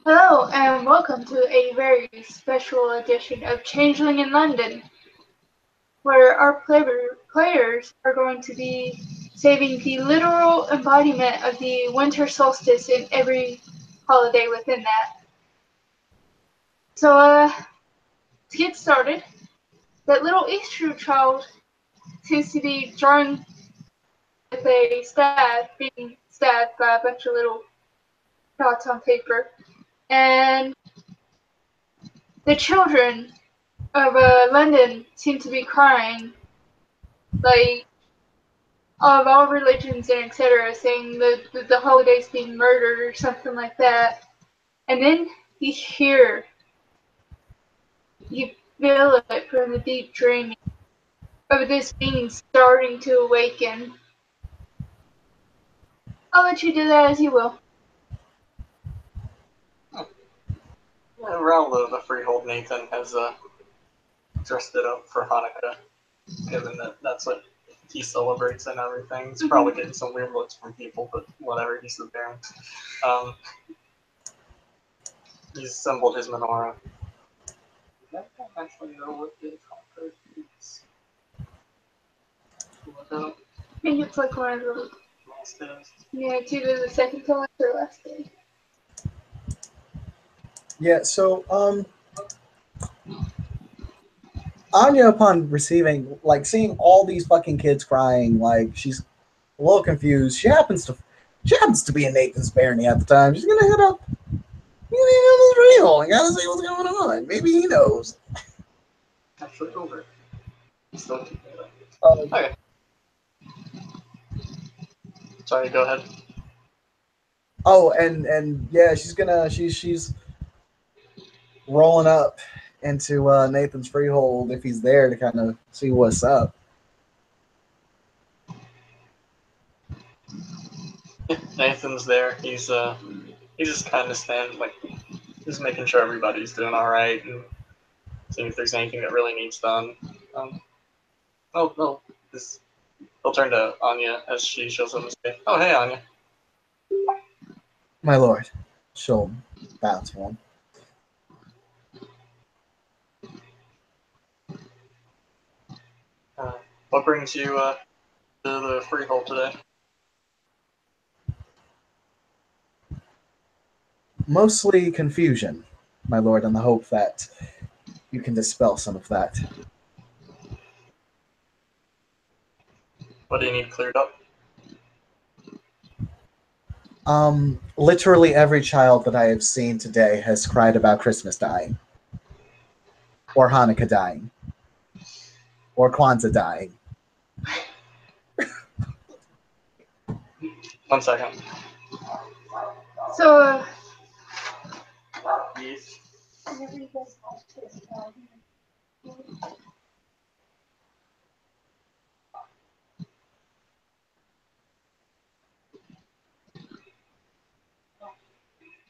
Hello and welcome to a very special edition of Changeling in London, where our players are going to be saving the literal embodiment of the winter solstice in every holiday within that. So, to get started, that little Easter child seems to be drawing with a stab, being stabbed by a bunch of little dots on paper, and the children of London seem to be crying, like of all religions and etc., saying the holidays being murdered or something like that. And then you hear, you feel it from the deep dreaming of this being starting to awaken. I'll let you do that as you will. Around the freehold, Nathan has dressed it up for Hanukkah, given that that's what he celebrates and everything. He's probably getting some weird looks from people, but whatever, he's the parent. He's assembled his menorah. I don't actually know what the Hanukkah is. I think it's like one of the yeah, it's either the second to last or last day. Yeah, so Anya, upon receiving, like, seeing all these fucking kids crying, like, she's a little confused. She happens to be in Nathan's Barony at the time. She's gonna hit up. It's real. I gotta see what's going on. Maybe he knows. Actually, over. Still Okay. Sorry, go ahead. Oh, and yeah, she's rolling up into Nathan's freehold if he's there to kind of see what's up. Nathan's there. He's just kind of standing, like, just making sure everybody's doing all right and seeing if there's anything that really needs done. He'll turn to Anya as she shows up and say, "Oh, hey, Anya." My lord, she'll bow to him. What brings you to the freehold today? Mostly confusion, my lord, in the hope that you can dispel some of that. What do you need cleared up? Literally every child that I have seen today has cried about Christmas dying. Or Hanukkah dying. Or Kwanzaa dying. 1 second. So, Yes.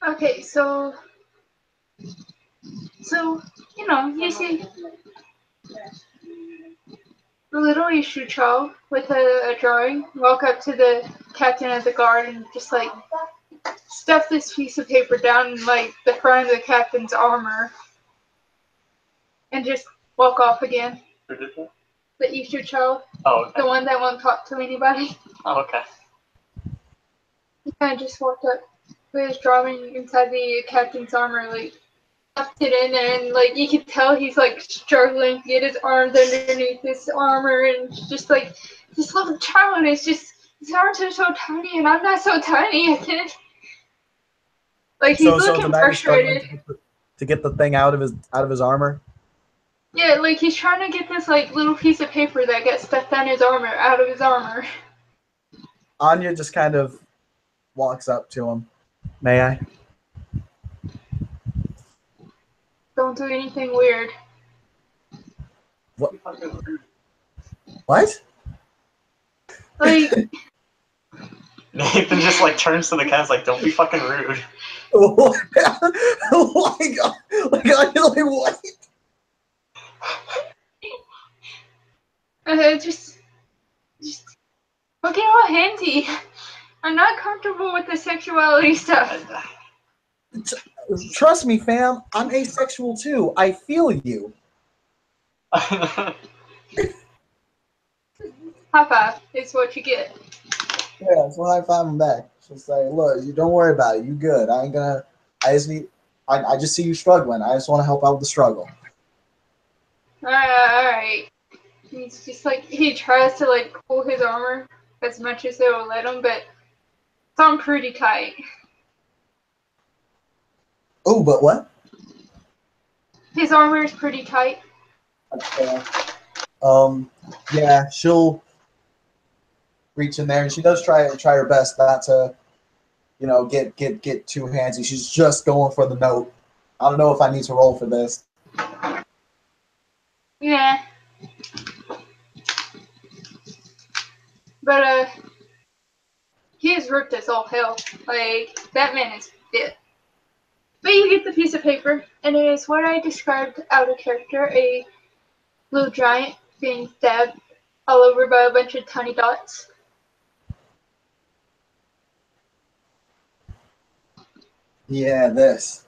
okay, so you see the little Ishu child with a drawing walk up to the captain of the guard and just like stuff this piece of paper down in like the front of the captain's armor and just walk off again. Who did that? The Ishu child. Oh, okay. The one that won't talk to anybody. Oh, okay. He kind of just walked up with his drawing inside the captain's armor, like stuffed it in there, and like you could tell he's like struggling to get his arms underneath this armor, and just like this little child is just his arms are so tiny, and I'm not so tiny. I can't. Like he's looking the man is struggling frustrated. to get the thing out of his armor. Yeah, like he's trying to get this like little piece of paper that gets stuffed on his armor out of his armor. Anya just kind of walks up to him. May I? Don't do anything weird. What? What? Like Nathan just like turns to the cats like, "Don't be fucking rude." Oh my god! Like what? just looking all handy. I'm not comfortable with the sexuality stuff. Trust me, fam. I'm asexual too. I feel you. High five is what you get. Yeah, so high five him back. Just like, look, you don't worry about it. You good. I ain't gonna. I just need. I just see you struggling. I just want to help out with the struggle. Alright. He's just like, he tries to like pull his armor as much as they will let him, but it's on pretty tight. Oh, but what? His armor is pretty tight. Yeah, she'll reach in there, and she does try her best not to, get too handsy. She's just going for the note. I don't know if I need to roll for this. Yeah. But he is ripped as all hell. Like, that man is dead. But you get the piece of paper, and it is what I described out of character, a blue giant being stabbed all over by a bunch of tiny dots. Yeah, this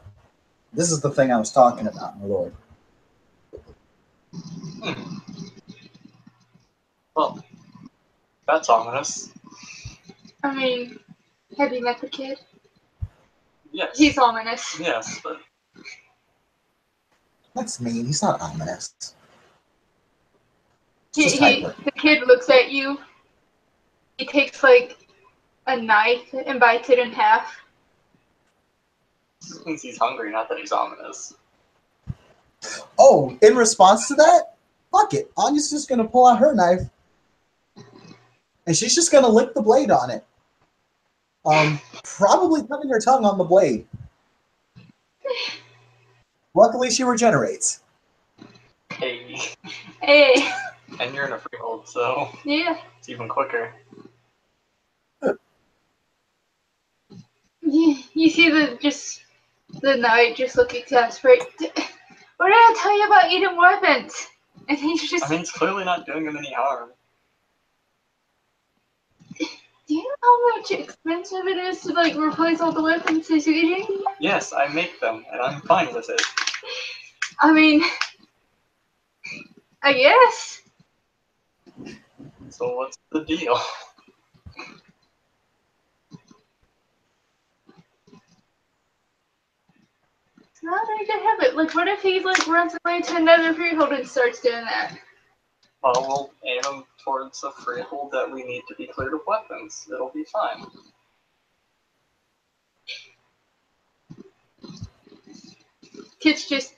is the thing I was talking about, my lord. Well, that's ominous. I mean, have you met the kid? Yes. He's ominous. Yes, but That's mean. He's not ominous. The kid looks at you. He takes like a knife and bites it in half. this means he's hungry, not that he's ominous. Oh, in response to that, fuck it. Anya's just gonna pull out her knife, and she's just gonna lick the blade on it. Probably cutting her tongue on the blade. Luckily, she regenerates. Hey. Hey. And you're in a freehold, so Yeah. it's even quicker. You see the knight just look exasperated. What did I tell you about eating weapons? And he's just. I mean, it's clearly not doing him any harm. Do you know how much expensive it is to like replace all the weapons he's eating? Yes, I make them, and I'm fine with it. I mean, I guess. So what's the deal? It's not a good habit. Like, what if he like runs away to another freehold and starts doing that? Well, we'll aim him towards a freehold that we need to be cleared of weapons. It'll be fine. Kid's just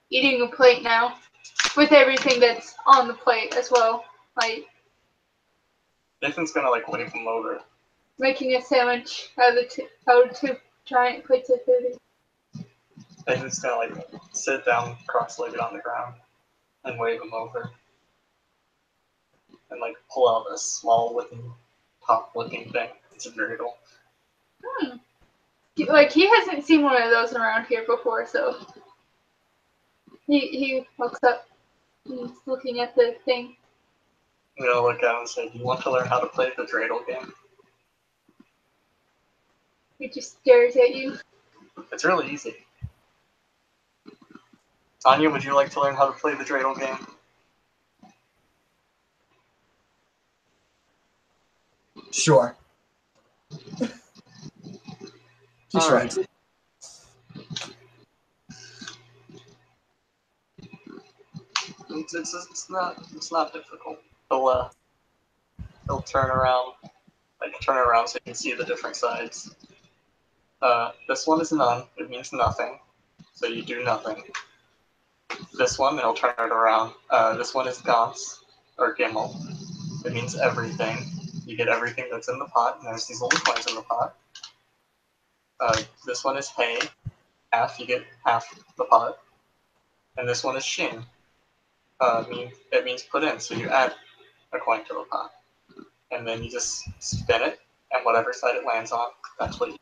eating a plate now, with everything that's on the plate as well. Like Nathan's gonna like wave him over. making a sandwich out of two giant plates of food. Nathan's gonna like sit down cross-legged on the ground and wave him over. And like pull out a small top-looking thing. It's a dreidel. Like he hasn't seen one of those around here before, so he walks up and he's looking at the thing. I'm gonna look at him and say, "Do you want to learn how to play the dreidel game?" He just stares at you. It's really easy. Anya, would you like to learn how to play the dreidel game? Sure. She shrugs. Right. It's not difficult. He'll turn around so you can see the different sides. This one is none. It means nothing. So you do nothing. This one, and he'll turn it around. This one is Gans, or Gimel. It means everything. You get everything that's in the pot, and there's these little coins in the pot. This one is Hay. Half, you get half the pot. And this one is Shin. It means put in, so you add a coin to the pot. And then you just spin it, and whatever side it lands on, that's what you do.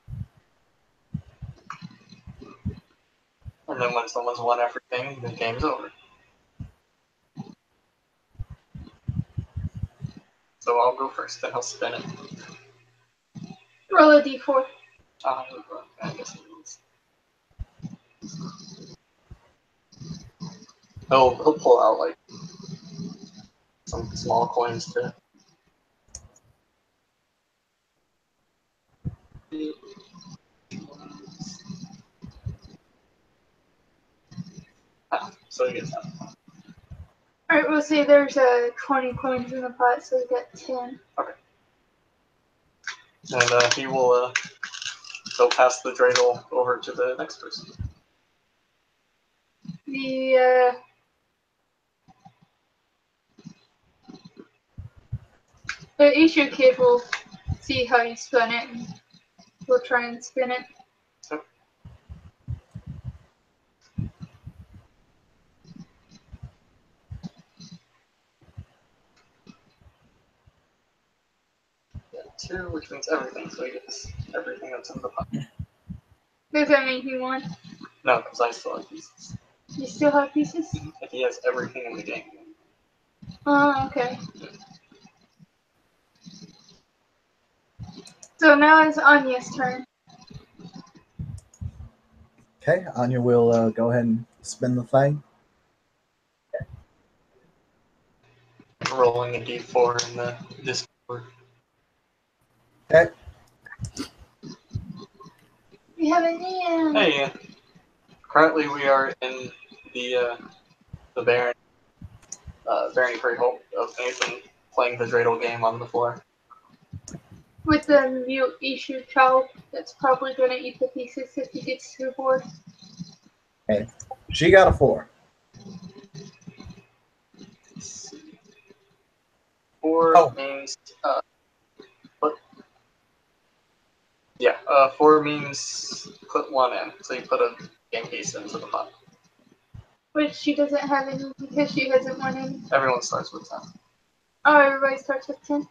And then when someone's won everything, the game's over. So I'll go first, then he'll spin it. Roll a d4. I guess it is. He'll pull out like some small coins to. So he gets that. Alright, we'll say there's 20 coins in the pot, so we got 10. And he will go pass the dreidel over to the next person. The issue kid will see how you spin it, and we'll try and spin it. Yeah, 2, which means everything, so he gets everything that's in the pot. Does that mean he won? No, because I still have pieces. You still have pieces? If he has everything in the game. Oh, okay. So now it's Anya's turn. Okay, Anya will go ahead and spin the thing. Rolling a d4 in the Discord. Okay. We have an Ian. Hey, currently we are in the Barony Freehold of Nathan playing the dreidel game on the floor. With the mute issue child that's probably going to eat the pieces if he gets too bored. Okay. She got a 4. 4 means yeah, 4 means put 1 in. So you put a game piece into the pot. Which she doesn't have any because she hasn't won any. Everyone starts with 10. Oh, everybody starts with 10?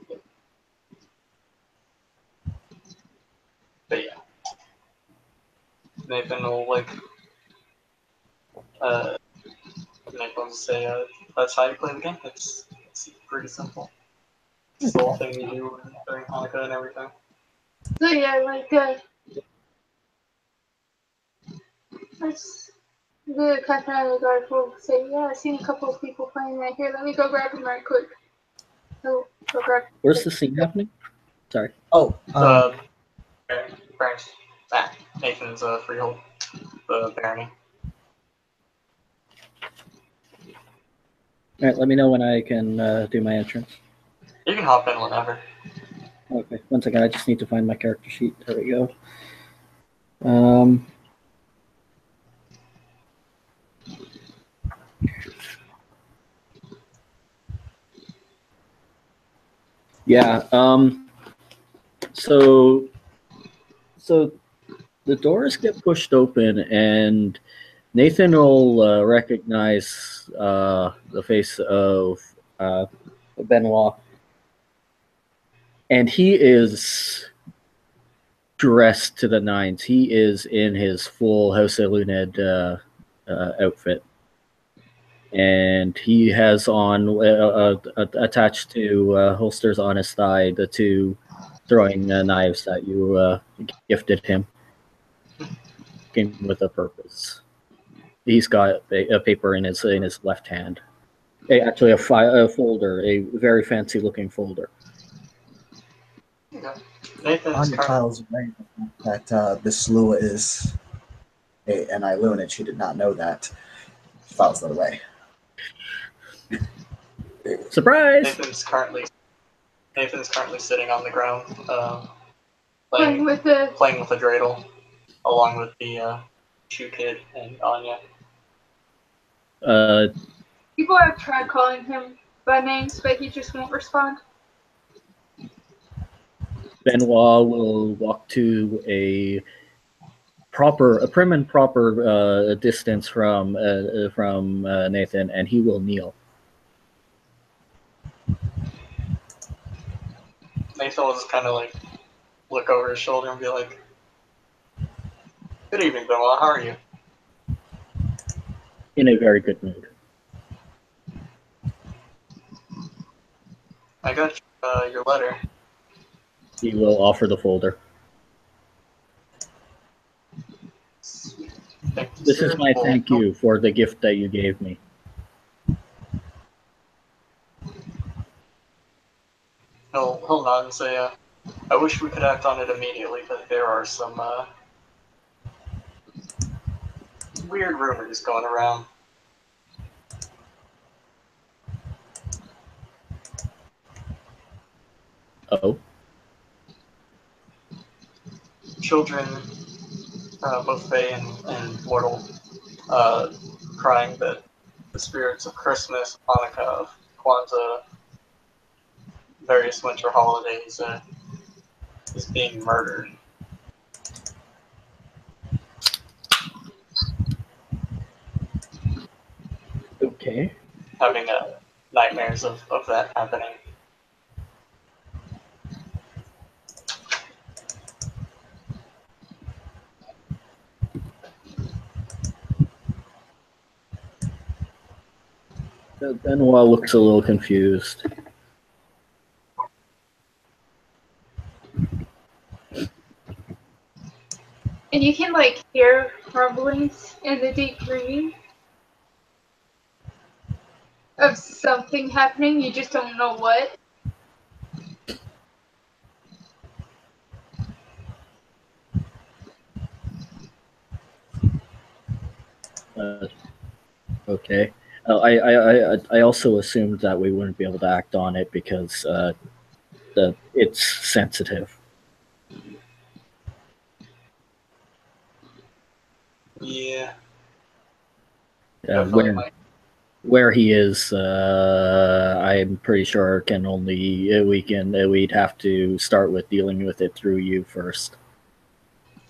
But yeah. Nathan will Nathan will say, that's how you play the game. It's pretty simple. It's the whole thing you do during Hanukkah and everything. So yeah, the Captain of the Guard will say, yeah, I've seen a couple of people playing that here. Let me go grab them right quick. So go grab. Where's the scene happening? Sorry. Oh, Nathan's freehold, the barony. All right, let me know when I can do my entrance. You can hop in whenever. Okay, one second. I just need to find my character sheet. There we go. Yeah. So the doors get pushed open, and Nathan will recognize the face of Benoit, and he is dressed to the nines. He is in his full House of Luned outfit, and he has on attached to holsters on his thigh the 2 throwing knives that you gifted him. Came with a purpose. He's got a paper in his left hand. Actually, a folder, a very fancy looking folder. Okay. Nathan's Anya tiles that this Lua is an Ilun, and she did not know that. She files that away. Surprise! Nathan's currently sitting on the ground, Playing with the dreidel, along with the shoe kid and Anya. people have tried calling him by names, but he just won't respond. Benoit will walk to a prim and proper distance from Nathan, and he will kneel. Nathan will just kind of look over his shoulder and be like, "Good evening, Benoit. How are you?" In a very good mood. I got your letter. He will offer the folder. This is my thank you for the gift that you gave me. He'll nod and say, I wish we could act on it immediately, but there are some weird rumors going around. Oh? Children, both Fae and Mortal, crying that the spirits of Christmas, Hanukkah, Kwanzaa, various winter holidays is being murdered. Okay. Having nightmares of that happening. Benoit looks a little confused. And you can like hear rumblings in the deep dreaming of something happening. You just don't know what. Okay. I also assumed that we wouldn't be able to act on it because it's sensitive. Yeah. Where he is, I'm pretty sure we'd have to start with dealing with it through you first.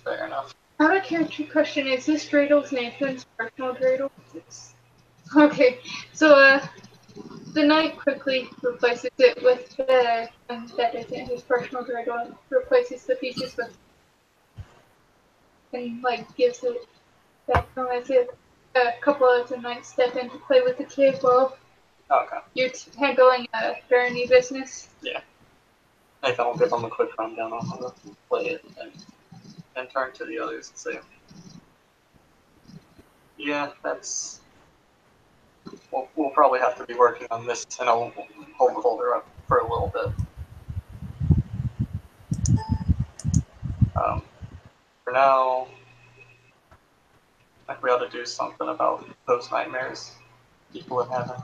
Fair enough. I have a character question. Is this Dreidel's Nathan's personal Dreidel? Okay, so the knight quickly replaces it with the one that isn't his personal Dreidel, replaces the pieces with, and like gives it back from as if a couple of the knights step in to play with the kid while you're handling barony business. Yeah. Nathan will give them a quick rundown on how to play it and turn to the others and say, yeah, that's... We'll probably have to be working on this, and I'll hold the folder up for a little bit. For now, I think we ought to do something about those nightmares people are having.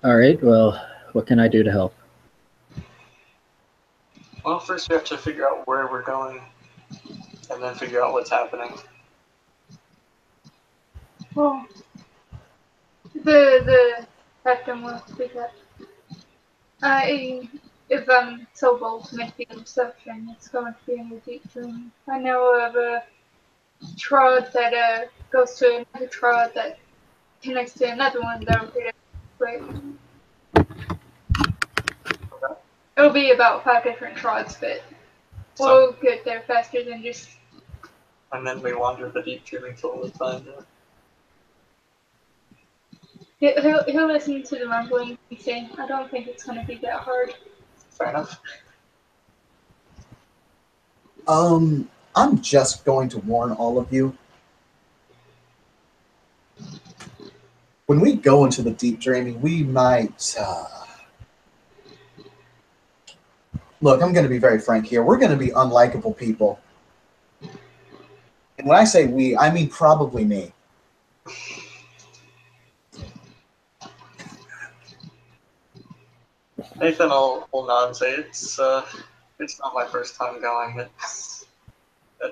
All right, well, what can I do to help? Well, first we have to figure out where we're going, and then figure out what's happening. Well, the captain will speak up. If I'm so bold to make the assumption, it's going to be in the deep dream. I know of a trod that goes to another trod that connects to another one that'll get it right. It'll be about 5 different trods, but we'll get there faster than just... And then we wander the deep dream until we find it. He'll listen to the rumbling and say, I don't think it's going to be that hard. Fair enough. I'm just going to warn all of you. When we go into the deep dreaming, we might... Look, I'm going to be very frank here. We're going to be unlikable people. And when I say we, I mean probably me. Nathan will nod and say, it's not my first time going. It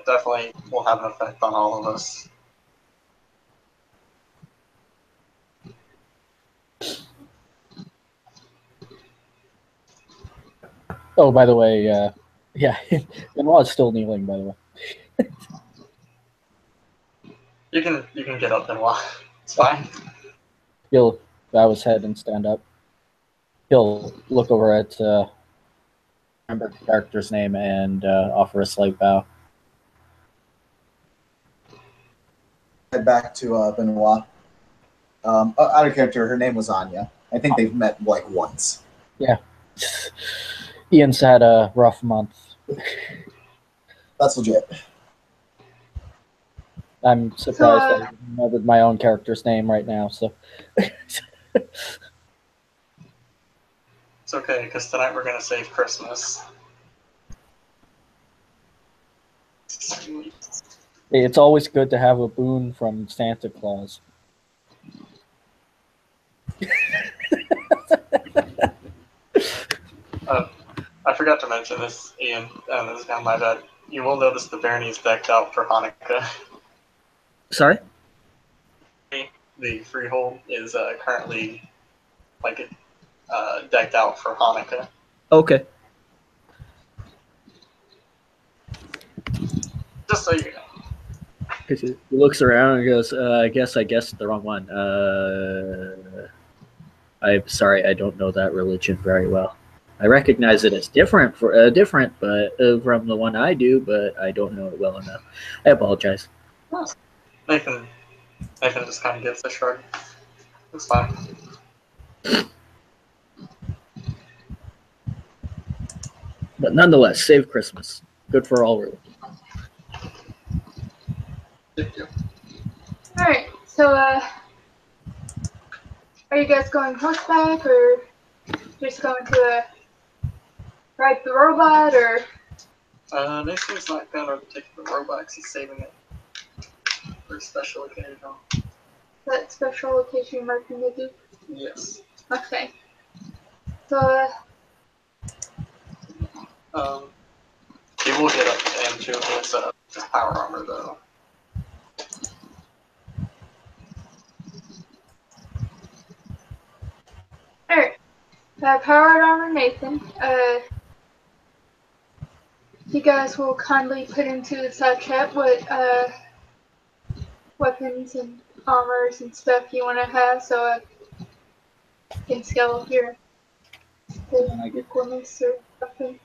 definitely will have an effect on all of us. Oh, by the way, yeah, Benoit's still kneeling, by the way. You can get up and walk. It's fine. He'll bow his head and stand up. He'll look over at remember the character's name and offer a slight bow. head back to Benoit. Out of character, her name was Anya. I think they've met like once. Yeah. Ian's had a rough month. That's legit. I'm surprised I remembered my own character's name right now. So It's okay, because tonight we're gonna save Christmas. it's always good to have a boon from Santa Claus. I forgot to mention this, Ian, and this is kind of my bad. You will notice the Barony is decked out for Hanukkah. Sorry? The freehold is currently decked out for Hanukkah. Okay. Just so you know. He looks around and goes, I guess the wrong one. I'm sorry, I don't know that religion very well. I recognize it as different, but from the one I do, but I don't know it well enough. I apologize. Nathan just kind of gives a shrug. It's fine. But nonetheless, save Christmas. Good for all religions. Thank you. Alright, so, are you guys going horseback, or just going to, ride the robot, or? Nathan's not gonna take the robots, he's saving it for a special occasion. That special occasion marking they do? Yes. Okay. So, He will get up into his power armor, though. alright. Powered armor Nathan, you guys will kindly put into the side chat what, weapons and armors and stuff you want to have, so you can scale up your equipment or something.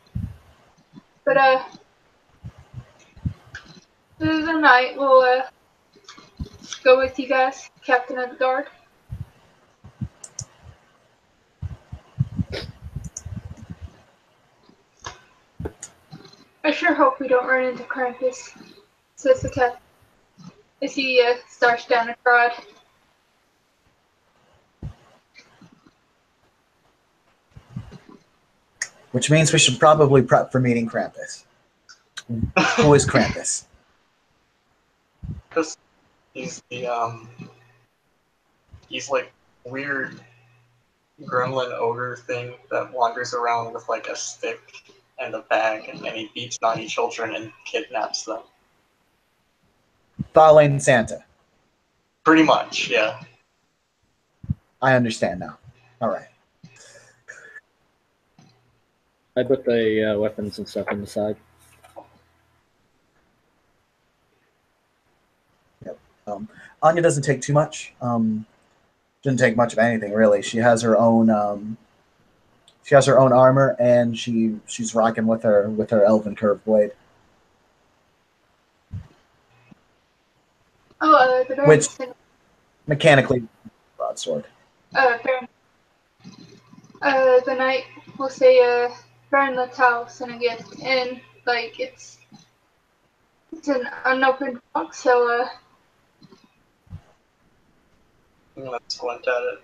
But through the night, we'll go with you guys, Captain of the Guard. I sure hope we don't run into Krampus, says the captain as he starts down a trot. Which means we should probably prep for meeting Krampus. Who is Krampus? Because he's he's like weird gremlin ogre thing that wanders around with like a stick and a bag, and he beats naughty children and kidnaps them. Thalain Santa. Pretty much, yeah. I understand now. All right. I put the weapons and stuff on the side. Yep. Anya doesn't take too much. Didn't take much of anything really. She has her own. She has her own armor, and she's rocking with her elven curved blade. Oh, the Which mechanically broadsword. Baron. The night we'll say Baron Natal sent a gift, and like it's an unopened box, so I'm gonna squint at it.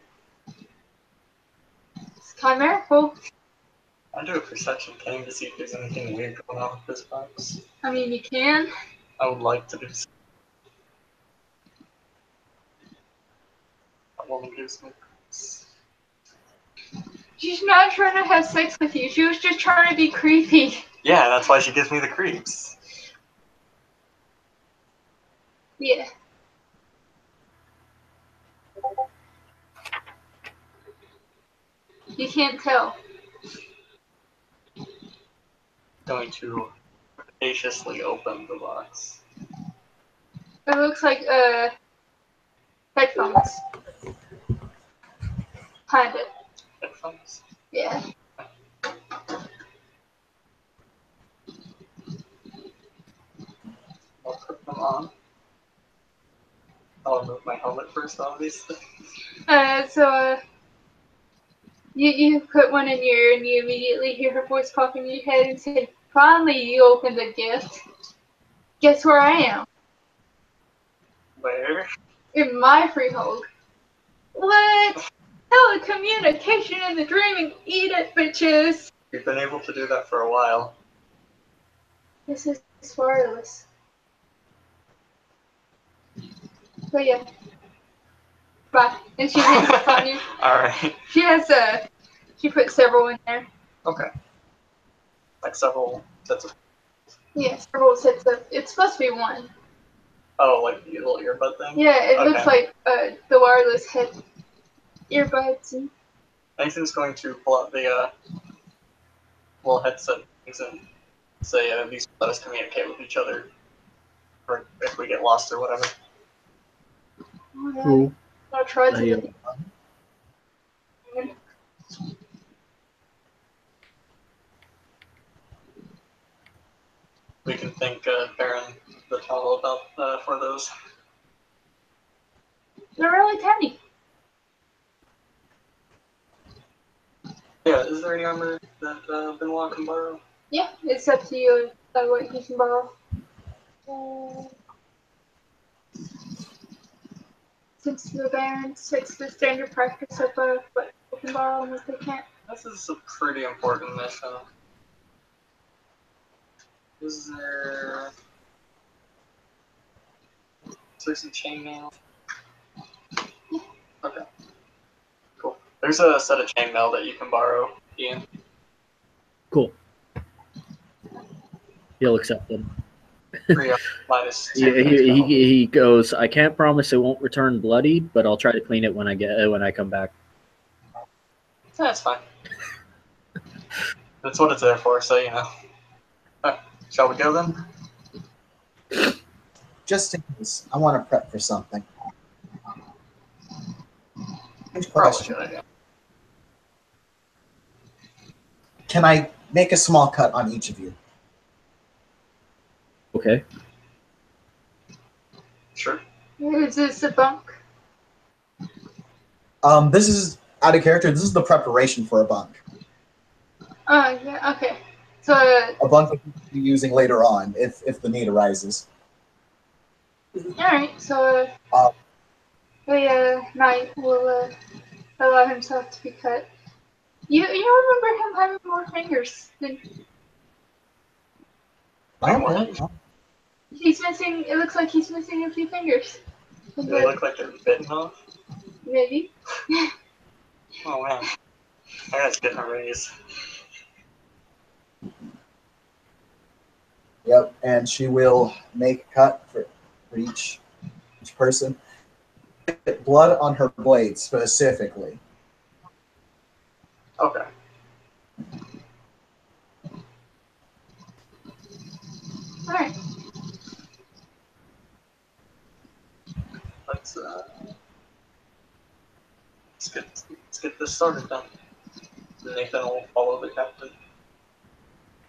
it's chimerical. I do a perception thing to see if there's anything weird going on with this box. I mean, you can. I would like to do so. That woman gives me. She's not trying to have sex with you. She was just trying to be creepy. Yeah, that's why she gives me the creeps. Yeah. You can't tell. Going to capaciously open the box. It looks like headphones. Kinda. Headphones. Yeah. I'll put them on. I'll remove my helmet first, obviously. You put one in your ear and you immediately hear her voice pop in your head and say, "Finally, you opened the gift. Guess where I am? Where? In my freehold." What? Telecommunication in the dreaming. Eat it, bitches. You've been able to do that for a while. This is wireless. But yeah. Bye. And she hangs up on you. Alright. She put several in there. Okay. Like several sets of. Yeah, several sets of. It's supposed to be one. Oh, like the little earbud thing? Yeah, it Okay. looks like the wireless head earbuds and. Nathan's going to pull out the little headset things and say, these let us communicate with each other. Or if we get lost or whatever. Oh, yeah. Cool. I'll try I, to. We can thank Baron the Tunnel about for those. They're really tiny. Yeah, is there any armor that Benoit can borrow? Yeah, it's up to you what you can borrow. Since the Barons, it's the standard practice of what they can borrow and what they can't. This is a pretty important mission. Is there some chainmail? Okay. Cool. There's a set of chainmail that you can borrow, Ian. Cool. He'll accept them. 3 minus 2. He goes, "I can't promise it won't return bloodied, but I'll try to clean it when I come back." That's fine. That's what it's there for, so you know. Shall we go then? Just in case, I want to prep for something. Strange Probably question. a good idea. Can I make a small cut on each of you? Okay. Sure. Is this a bunk? This is out of character. This is the preparation for a bunk. Oh, yeah, okay. So, A bunk that you'll be using later on if the need arises. alright, so, Knight will allow himself to be cut. You remember him having more fingers than he's missing. It looks like he's missing a few fingers. Do they look like they're bitten off? Maybe. Oh man. That guy's getting a raise. Yep, and she will make a cut for each person. Blood on her blade specifically. Okay. Alright. Let's get this started then. Nathan will follow the captain.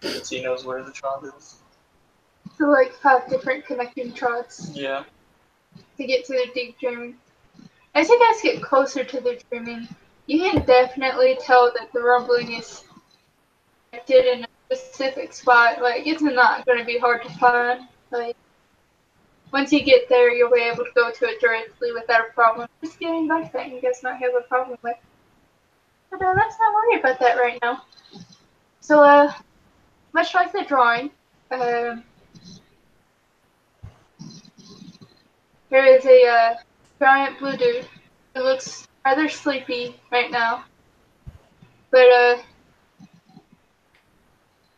Since he knows where the job is. So, like 5 different connecting trots Yeah. to get to the deep dreaming. As you guys get closer to the dreaming, you can definitely tell that the rumbling is connected in a specific spot. Like, it's not going to be hard to find. Like, once you get there, you'll be able to go to it directly without a problem. Just getting back that you guys not have a problem with. But let's not worry about that right now. So, much like the drawing, there is a giant blue dude who looks rather sleepy right now. But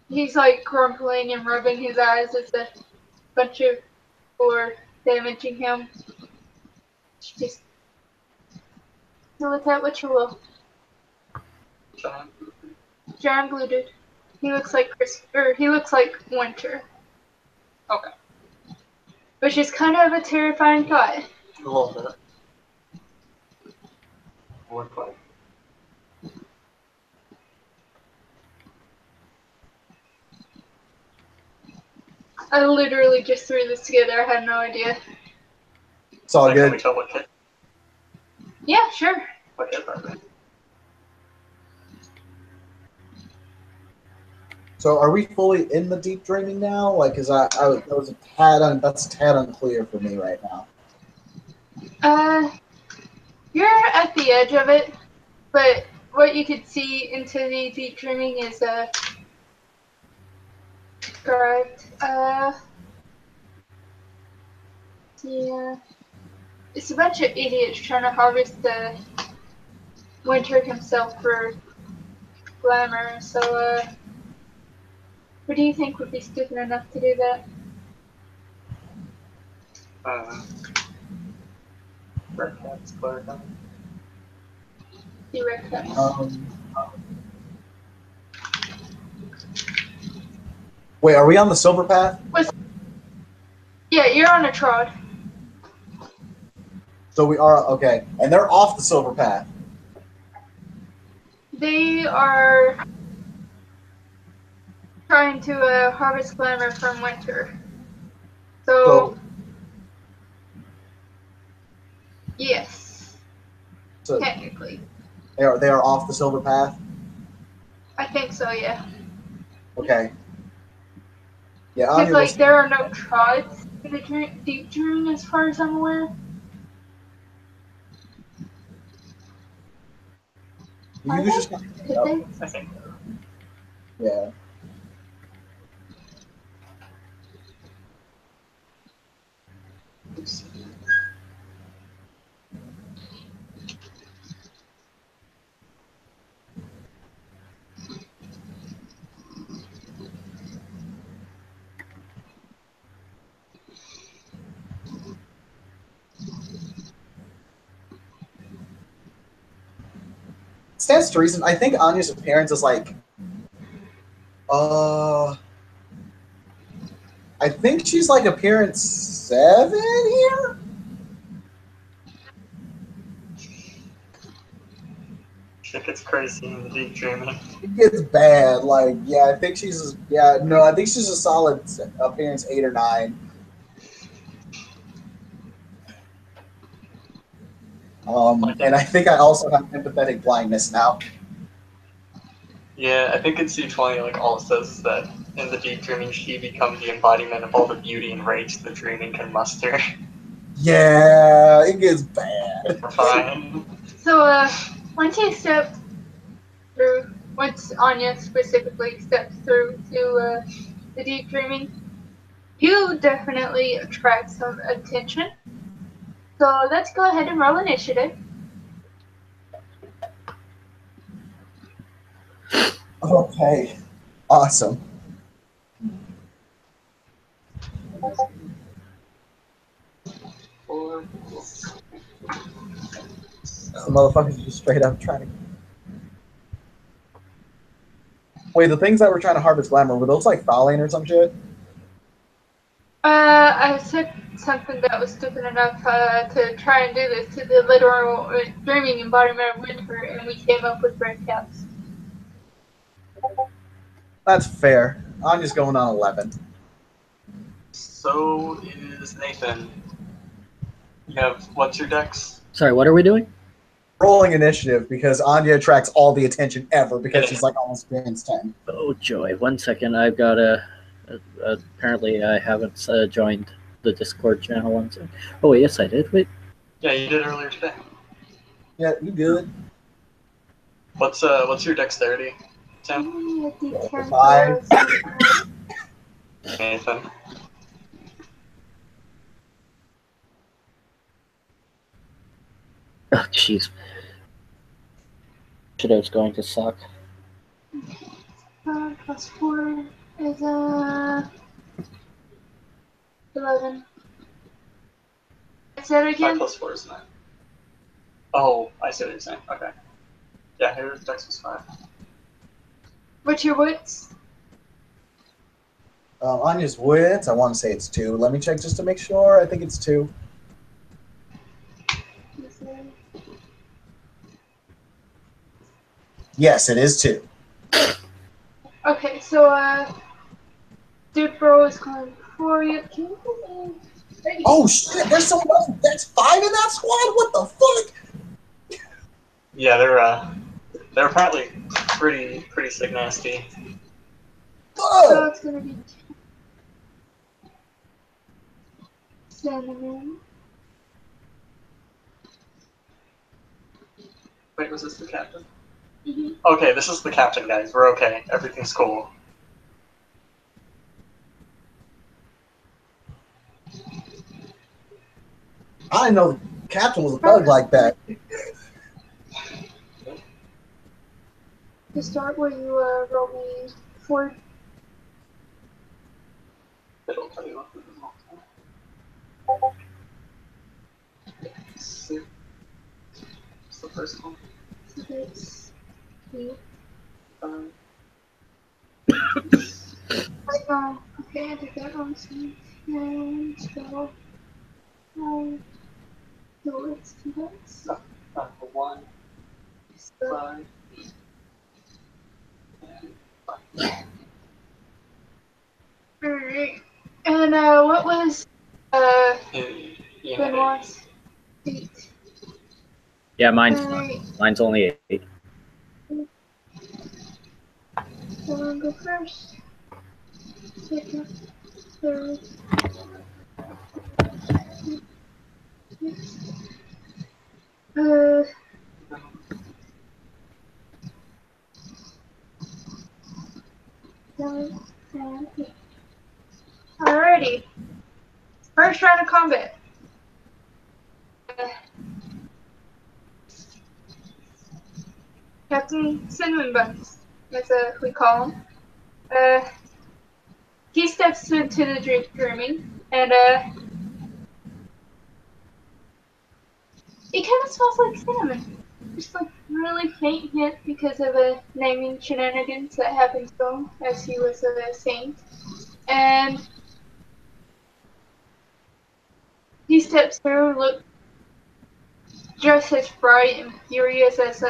he's like grumbling and rubbing his eyes as a bunch of people are damaging him. Just deal with that what you will. Giant blue dude. He looks like he looks like Winter. Okay. Which is kind of a terrifying thought. A little bit. Look like. I literally just threw this together. I had no idea. It's all Like, can we good. tell what kid? Yeah, sure. What kid are they? So are we fully in the deep dreaming now? Like, is that's a tad unclear for me right now. You're at the edge of it, but what you could see into the deep dreaming is correct. Yeah, it's a bunch of idiots trying to harvest the winter himself for glamour. So, what do you think would be stupid enough to do that? Red Cat's clear. The red caps. Wait, are we on the silver path? Yeah, you're on a trod. So we are, okay. And they're off the silver path. They are trying to harvest glamour from winter. So yes, So technically. they are off the silver path? I think so, yeah. Okay. Yeah, Because, Anya like, there are no trods in the deep dreaming as far as I'm aware. you just Could they? I think. yeah. Stands to reason. I think Anya's appearance is like, I think she's like appearance 7 here. Shit gets crazy in the deep dreaming. It gets bad. Like, yeah, I think she's a solid appearance 8 or 9. And I think I also have empathetic blindness now. Yeah, I think in C20, like, all it says is that in the deep dreaming, she becomes the embodiment of all the beauty and rage the dreaming can muster. Yeah, it gets bad. We're fine. So, once Anya specifically steps through to the deep dreaming, you definitely attract some attention. So let's go ahead and roll initiative. Okay, awesome. The motherfuckers just straight up trying to. Wait, the things that were trying to harvest glamour, were those like Thalane or some shit? I said something that was stupid enough to try and do this to the literal dreaming embodiment of winter, and we came up with red caps. That's fair. I'm just going on 11. So is Nathan. You have, what's your dex? Sorry, what are we doing? Rolling initiative because Anya attracts all the attention ever because she's like almost experience 10. Oh joy! 1 second, I've got apparently I haven't joined the Discord channel. 1 second. Oh yes, I did. Wait. Yeah, you did earlier today. Yeah, you good. What's your dexterity, Tim? 5. Nathan. Oh jeez. Shit, I was going to suck. Plus 4 is 11. Say that 5 again? plus 4 is 9. Oh, I see what you're saying. Okay. Yeah, your dex was 5. What's your wits? Anya's wits, I want to say it's 2. Let me check just to make sure. I think it's 2. Yes, it is 2. Okay, so Dude Bro is calling for you. Can you Oh shit! There's someone else. That's 5 in that squad. What the fuck? Yeah, they're apparently pretty sick nasty. So Fuck! it's gonna be cinnamon. Wait, was this the captain? Mhm. Okay, this is the captain, guys. We're okay. Everything's cool. I didn't know the captain was a bug like that. To start, will you roll me 4? It'll tell you what to do. Six. What's the first one? 6, 8. Um, Okay, I did that wrong. 9, 12, 9. No, let's do that. one, So, 5. alright. And what was Benoit's 8? Yeah, mine's Alright, only 8. so I'll go first. Second, third. Uh, 7, 10, 8. Alrighty. First round of combat. Captain Cinnamon Buns, as we call him. He steps into the grooming, and it kind of smells like cinnamon. Just like really faint hint because of naming shenanigans that happened to him as he was a saint. And he steps through, look just as bright and furious as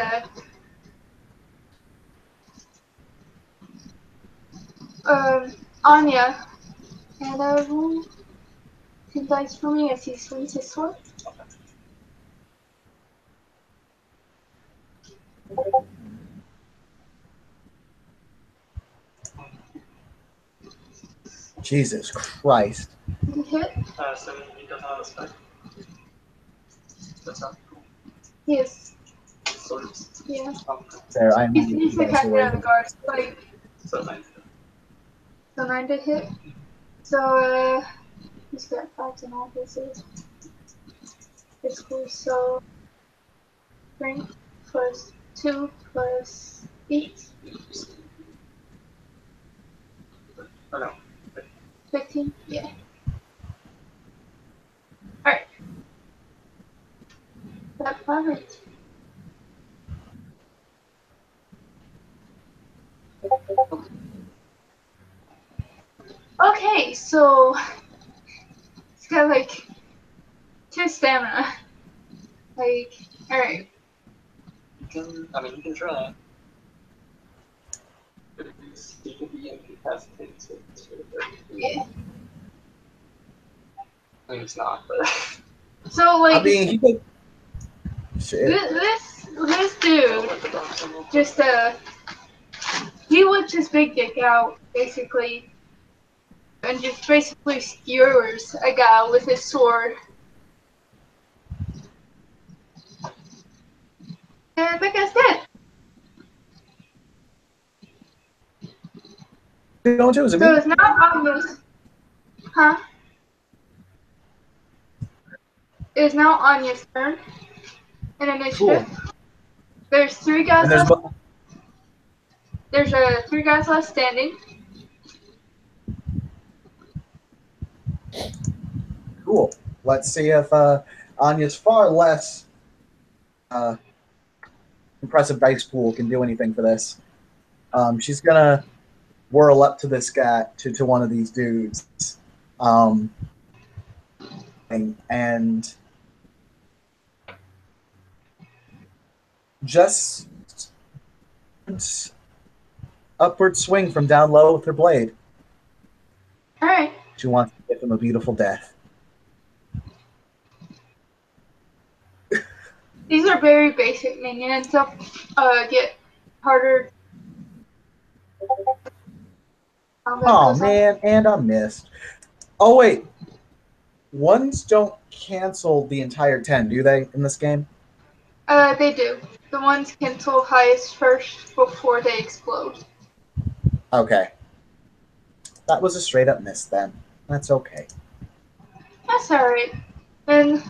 Anya. And roll 10 dice for me as he swings his sword. Jesus Christ! Did he hit? So he doesn't have a spec. That's not cool. Yes. Swords. Yeah. There, I know He's you the guys captain were of the guard. Like, So 9. so 9 did hit. So, he's got 5s in all cases. It's cool. So, strength plus 2 plus 8. Oh no. 15? Yeah. Alright. That covered. Okay, so it's got like 2 stamina. Like, alright. You can try. He could be incapacitated. Yeah. I mean, it's not, but. So, like, I mean, he could. Shit. this dude just, he whips his big dick out, basically, and just basically skewers a guy with his sword. And that guy's dead. Don't you? Is it So me? it's not obvious. Huh? It is now Anya's turn. In initiative. Cool. There's 3 guys And there's left. There's 3 guys left standing. cool. Let's see if Anya's far less impressive dice pool can do anything for this. She's gonna whirl up to this guy, to one of these dudes, and just upward swing from down low with her blade. Alright. She wants to give him a beautiful death. These are very basic minions. They'll get harder. Oh man, and I missed. Oh wait, ones don't cancel the entire 10, do they, in this game? They do. The ones cancel highest first before they explode. Okay. That was a straight up miss then. That's okay. That's alright. And,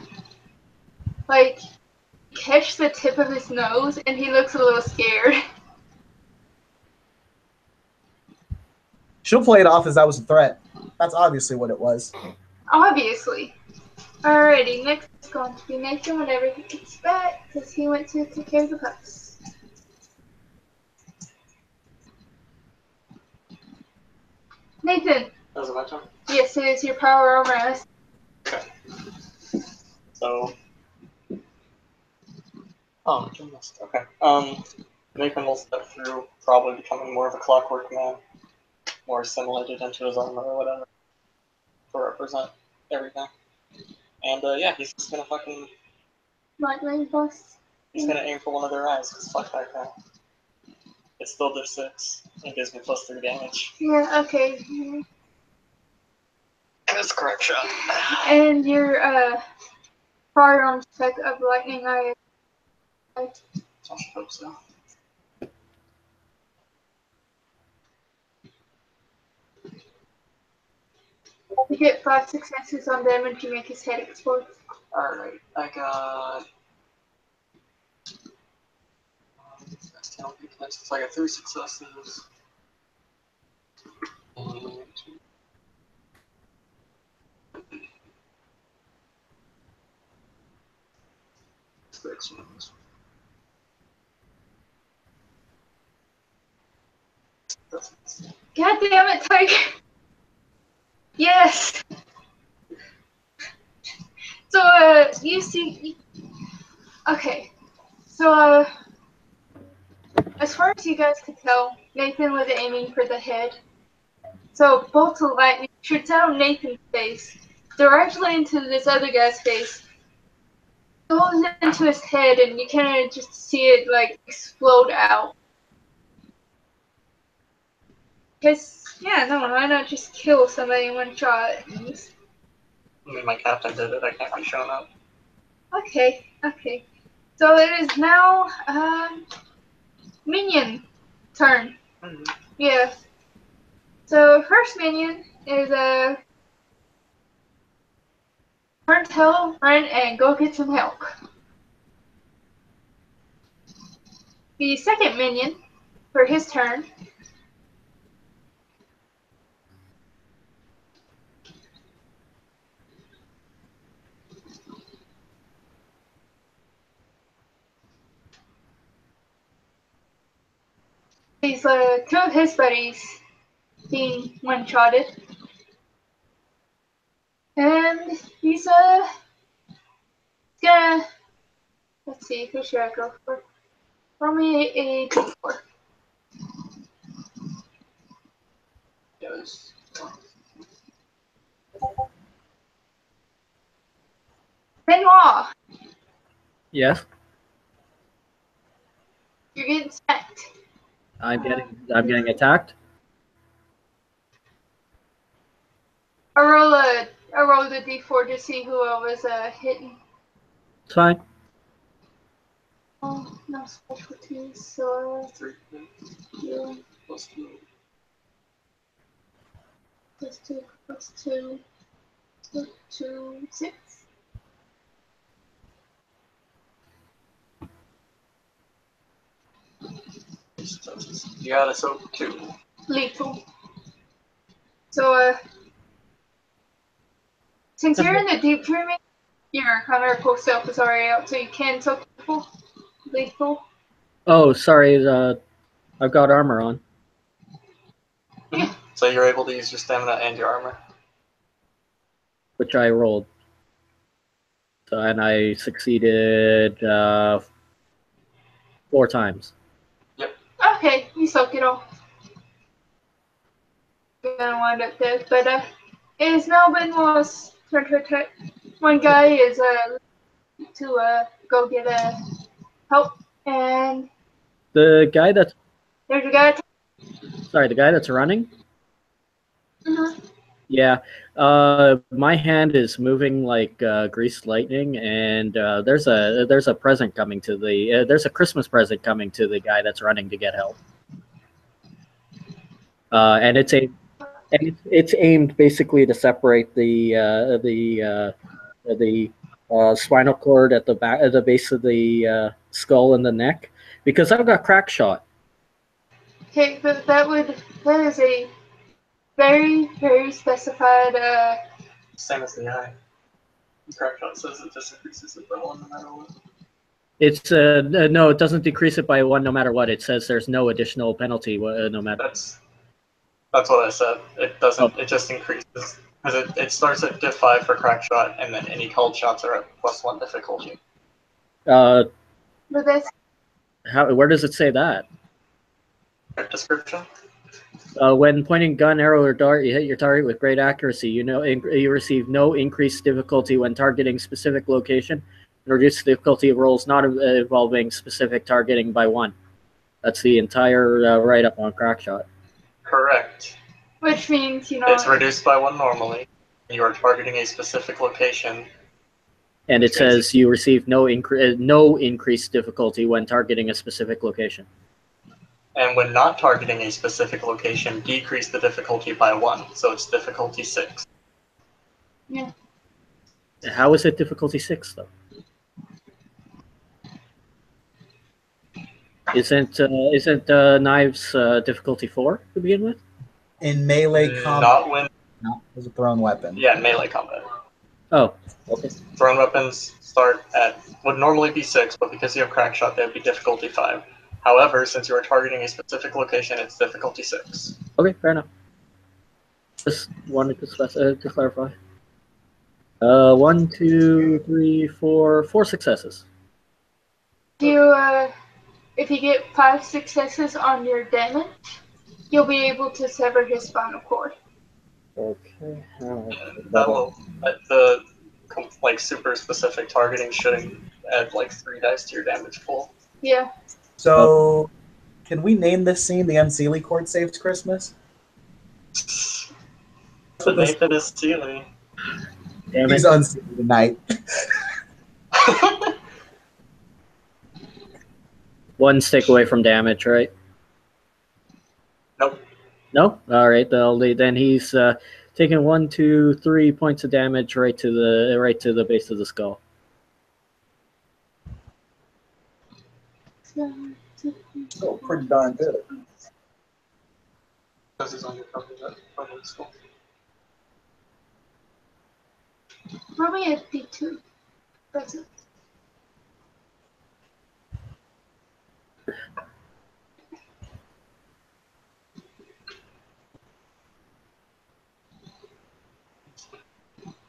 like, catch the tip of his nose, and he looks a little scared. She'll play it off as that was a threat. That's obviously what it was. Obviously. Alrighty, next is going to be Nathan whenever he gets back, because he went to take care of the pups. Nathan! That was my turn. Yes, it is your power armor. Okay. So. Oh, goodness. Okay. Nathan will step through, probably becoming more of a clockwork man, more assimilated into his armor or whatever, to represent everything. And yeah, he's just gonna fucking. Lightning bust. He's gonna aim for one of their eyes, because fuck that guy. It's still their 6, and gives me +3 damage. Yeah, okay. That's a correct shot. And your firearms effect of lightning eye. I should hope so. You get 5 successes on damage, you make his head explode. Alright, I got. So I got 3 successes. And 6 ones. God damn it, Tiger! Yes! So, you see. Okay. So, as far as you guys could tell, Nathan was aiming for the head. So, bolts of lightning shoots out of Nathan's face, directly into this other guy's face, goes into his head, and you kind of just see it, like, explode out. Because, yeah, no, why not just kill somebody in one shot? I mean, my captain did it, I can't be shown up. Okay, okay. So it is now, minion turn. Mm-hmm. Yeah. So first minion is turn tail, run, and go get some help. The second minion, for his turn, he's two of his buddies being one-shotted. And he's gonna, let's see, who should I go for? Roll me a d4. Yes. Benoit, Yes, you're getting smacked. I'm getting attacked. I rolled a d4 to see who I was hitting. It's fine. Oh, no specialties, so 3 yeah, +2. +2, +2, +2, 6. You got it, so 2. Lethal. So, since you're in the deep dreaming, your chimerical self is already out, so you can talk lethal. Oh, sorry. I've got armor on. So you're able to use your stamina and your armor. Which I rolled. So, and I succeeded 4 times. Okay, you soak it all. You're gonna wind up dead, but it is now Benoit's turn to attack. One guy is to go get help, and The guy that's there's a guy. the guy that's running. Mhm. Yeah, my hand is moving like greased lightning, and there's a present coming to the there's a Christmas present coming to the guy that's running to get help, and it's aimed basically to separate the spinal cord at the back at the base of the skull and the neck, because I've got crack shot. Okay, but that is a very, very specified. Same as the eye. Crack shot says it just increases it by 1 no matter what. It's no, it doesn't decrease it by 1 no matter what. It says there's no additional penalty no matter. That's what I said. It doesn't. Oh. It just increases because it starts at diff 5 for crack shot, and then any called shots are at +1 difficulty. But that's where does it say that? Description. When pointing gun, arrow, or dart, you hit your target with great accuracy. You receive no increased difficulty when targeting specific location, and reduce the difficulty of rolls not involving specific targeting by 1. That's the entire write-up on crackshot. Correct. which means It's reduced by 1 normally. You are targeting a specific location. And it says you receive no increased difficulty when targeting a specific location. And when not targeting a specific location, decrease the difficulty by 1. So it's difficulty 6. Yeah. How is it difficulty 6 though? Isn't knives difficulty 4 to begin with? In melee combat. Not when. No, it was a thrown weapon. Yeah, in melee combat. Oh, okay. Thrown weapons start at would normally be 6, but because you have crack shot, they would be difficulty 5. However, since you are targeting a specific location, it's difficulty 6. Okay, fair enough. Just wanted to clarify. 1, 2, 3, 4, 4 successes. If you get 5 successes on your damage, you'll be able to sever his spinal cord. Okay. That will the like super specific targeting should add like 3 dice to your damage pool. Yeah. So, can we name this scene "The Unseelie Court Saves Christmas"? The Nathan is Sealy. Damn He's it. unseelie tonight. One stick away from damage, right? Nope. No? All right. Then he's taking 1, 2, 3 points of damage right to the base of the skull. So pretty darn good. Because he's on your cover of the skull. Probably a D2. That's it.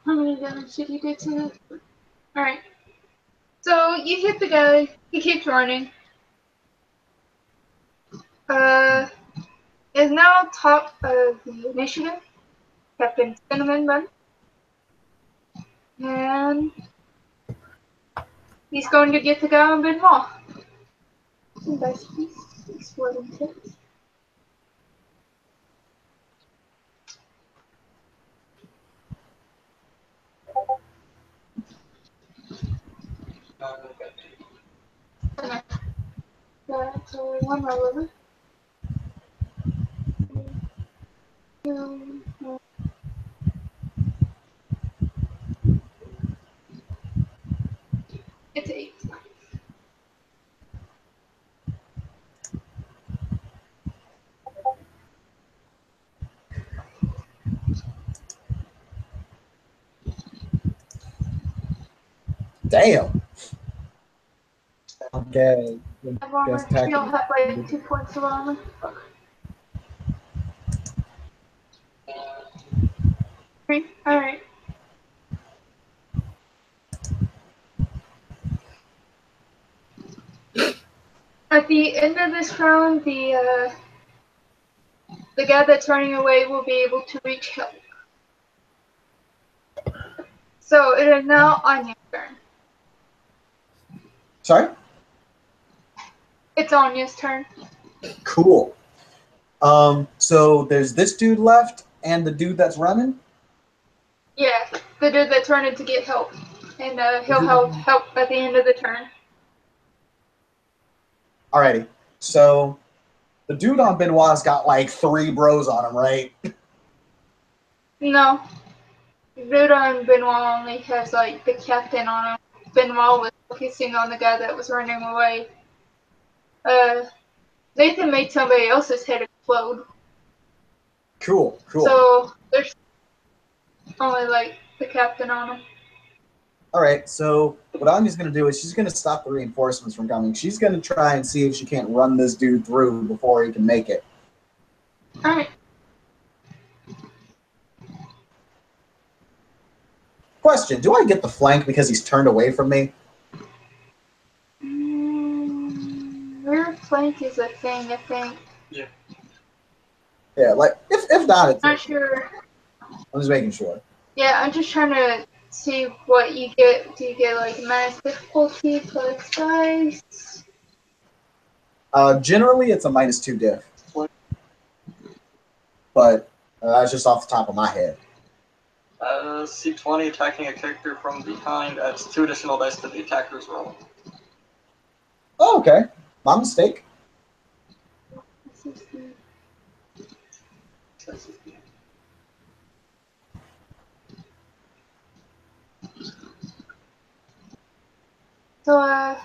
How many damage did you do to him? Alright. So you hit the guy, he keeps running. Is now top of the initiative, Captain Cinnamon Bun. And he's going to get the guy on Big Maw. Some dice, please. Exploding tips. That's only 1 relevant. 2, 1. It's 8. Damn. Okay. Have armor. Guess tactic. You'll have like 2 points of armor. Three. Alright. At the end of this round, the guy that's running away will be able to reach help. So it is now Anya's turn. Sorry? It's Anya's turn. Cool. So there's this dude left and the dude that's running? Yeah, the dude that's running to get help. And he'll help at the end of the turn. Alrighty. So the dude on Benoit's got like 3 bros on him, right? No. Ruda and Benoit only has like the captain on him. Benoit was focusing on the guy that was running away. Nathan made somebody else's head explode. Cool. So there's only like the captain on him. Alright, so what Anya's going to do is she's going to stop the reinforcements from coming. She's going to try and see if she can't run this dude through before he can make it. Alright. Question, do I get the flank because he's turned away from me? Rear flank is a thing, I think. Yeah. Yeah, like, if not, it's... Not sure. I'm just making sure. Yeah, I'm just trying to see what you get. Do you get like minus difficulty plus dice? Generally, it's a -2 diff. But that's just off the top of my head. C20 attacking a character from behind adds 2 additional dice to the attacker's roll. Oh, okay. My mistake. So,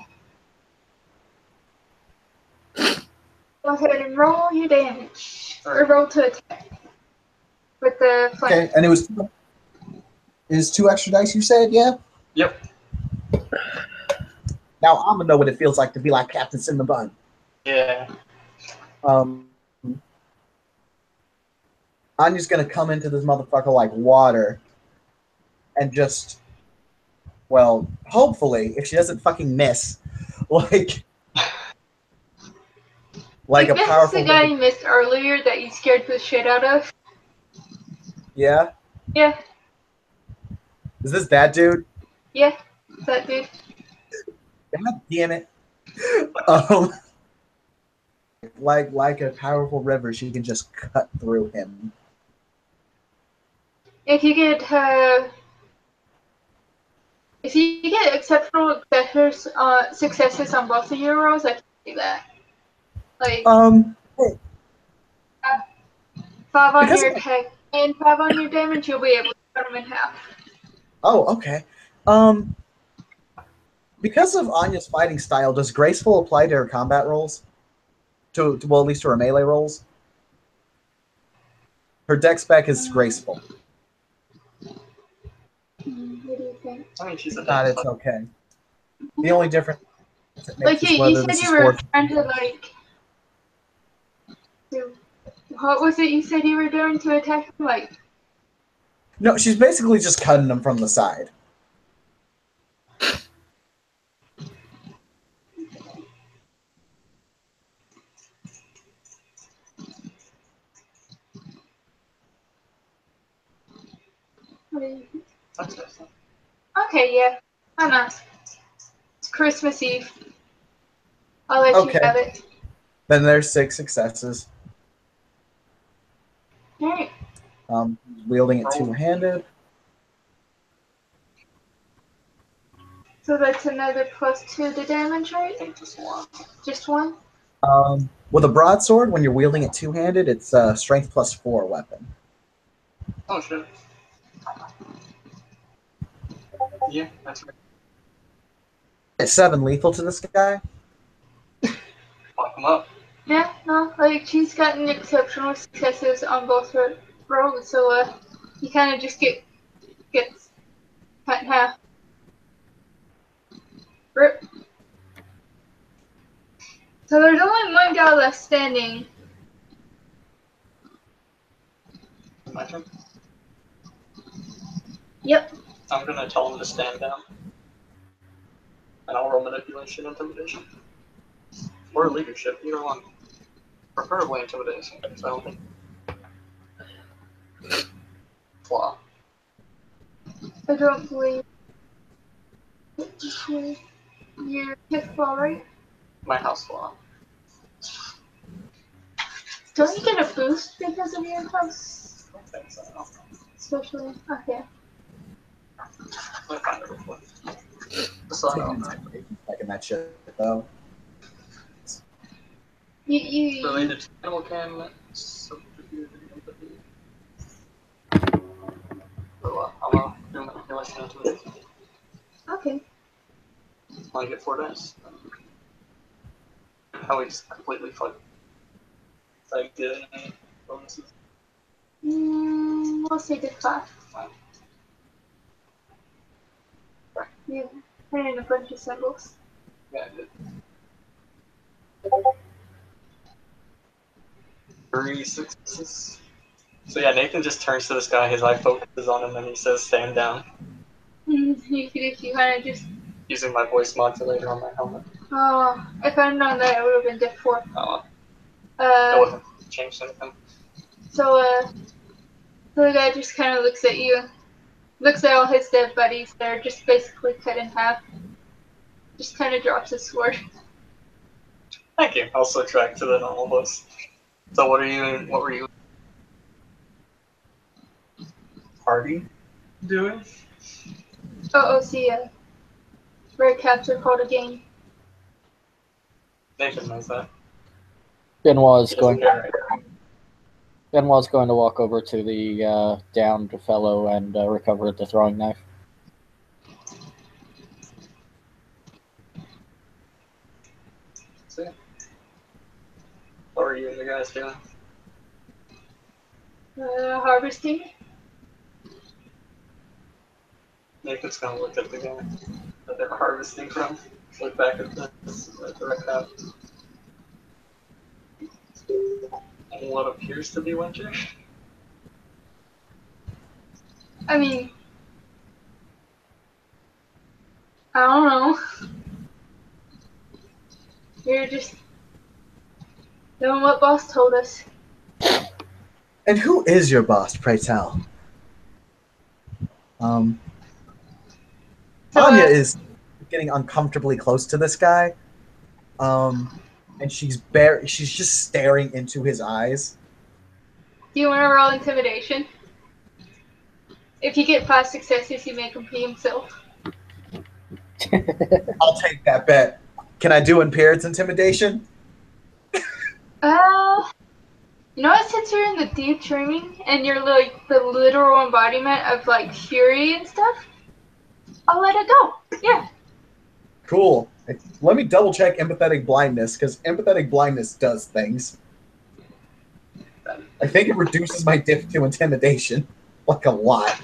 go ahead and roll your damage. Or roll to attack. With the flank. Okay, and it was 2 extra dice, you said, yeah? Yep. Now I'm gonna know what it feels like to be like Captain Cinnabon. Yeah. Anya's gonna come into this motherfucker like water and just, well, hopefully, if she doesn't fucking miss, like a This powerful. is the guy you missed earlier that you scared the shit out of. Yeah? Yeah, Is this that dude? yeah, that dude. God damn it. Like a powerful river, she can just cut through him. If you get exceptional successes on both of your rolls, I can do that. Like 5 on because your attack and 5 on your damage, you'll be able to cut them in half. Oh, okay. Because of Anya's fighting style, does Graceful apply to her combat rolls? Well, at least to her melee rolls? Her dex spec is Graceful. What do you think? I mean, she's a Not, it's okay. The only difference it Like makes is you whether said this you is were for... trying to like. What was it you said you were doing to attack him? Like. No, she's basically just cutting them from the side. What do you think? That's nice. Okay, yeah. Why not? It's Christmas Eve. I'll let Okay. you have it. Then there's 6 successes. Alright. Wielding it two-handed. So that's another +2 to damage, right? I think just 1. Just 1? With a broadsword, when you're wielding it two-handed, it's a strength +4 weapon. Oh, shit. Yeah, that's right. It's 7 lethal to this guy. Fuck him up. Yeah, no, like she's gotten exceptional successes on both her rolls, so you kind of just get cut in half. Rip. So there's only one guy left standing. My turn. Yep. I'm gonna tell him to stand down. And I'll roll manipulation, intimidation. Or leadership, either one. Preferably intimidation, because I don't think. Flaw. I don't believe. Your fifth floor, right? My house floor. Don't you get a boost because of your house? I don't think so. Especially, okay. Let me find it real quick. So I Taking know. like in that shit though. You Related to animal can subterfuge and empathy. So I'm gonna do my manipulation into it. okay. I get 4 dice. How we just completely fuck. Like, get any bonuses? We'll say the 5. Yeah, and a bunch of symbols. Yeah, I did. 3 successes. So yeah, Nathan just turns to this guy, his eye focuses on him, and he says, "Stand down," You kind of just. using my voice modulator on my helmet. Oh, if I'd known that, it would have been diff 4. It Uh, wouldn't have changed anything. so the guy just kind of looks at you, looks at all his dead buddies that are just basically cut in half. Just kind of drops his sword. Thank you. I'll switch back to the normal voice. So what were you party doing? See, red caps are called a game. Nathan knows that. Benoit's He doesn't going. care. Benoit's going to walk over to the downed fellow and recover the throwing knife. So, yeah. What were you and the guys doing? Harvesting. Nathan's gonna look at the guy that they were harvesting from. Look back at the red cap. And what appears to be winter. I mean, I don't know. You're just doing what boss told us. And who is your boss, pray tell? So, Anya is getting uncomfortably close to this guy. And she's just staring into his eyes. do you want to roll intimidation? If you get 5 successes, you make him pee himself. I'll take that bet. Can I do Impaired's intimidation? You know what? Since you're in the deep dreaming and you're like the literal embodiment of like fury and stuff, I'll let it go. Yeah. Cool. Let me double check empathetic blindness, because empathetic blindness does things. I think it reduces my diff to intimidation, like a lot.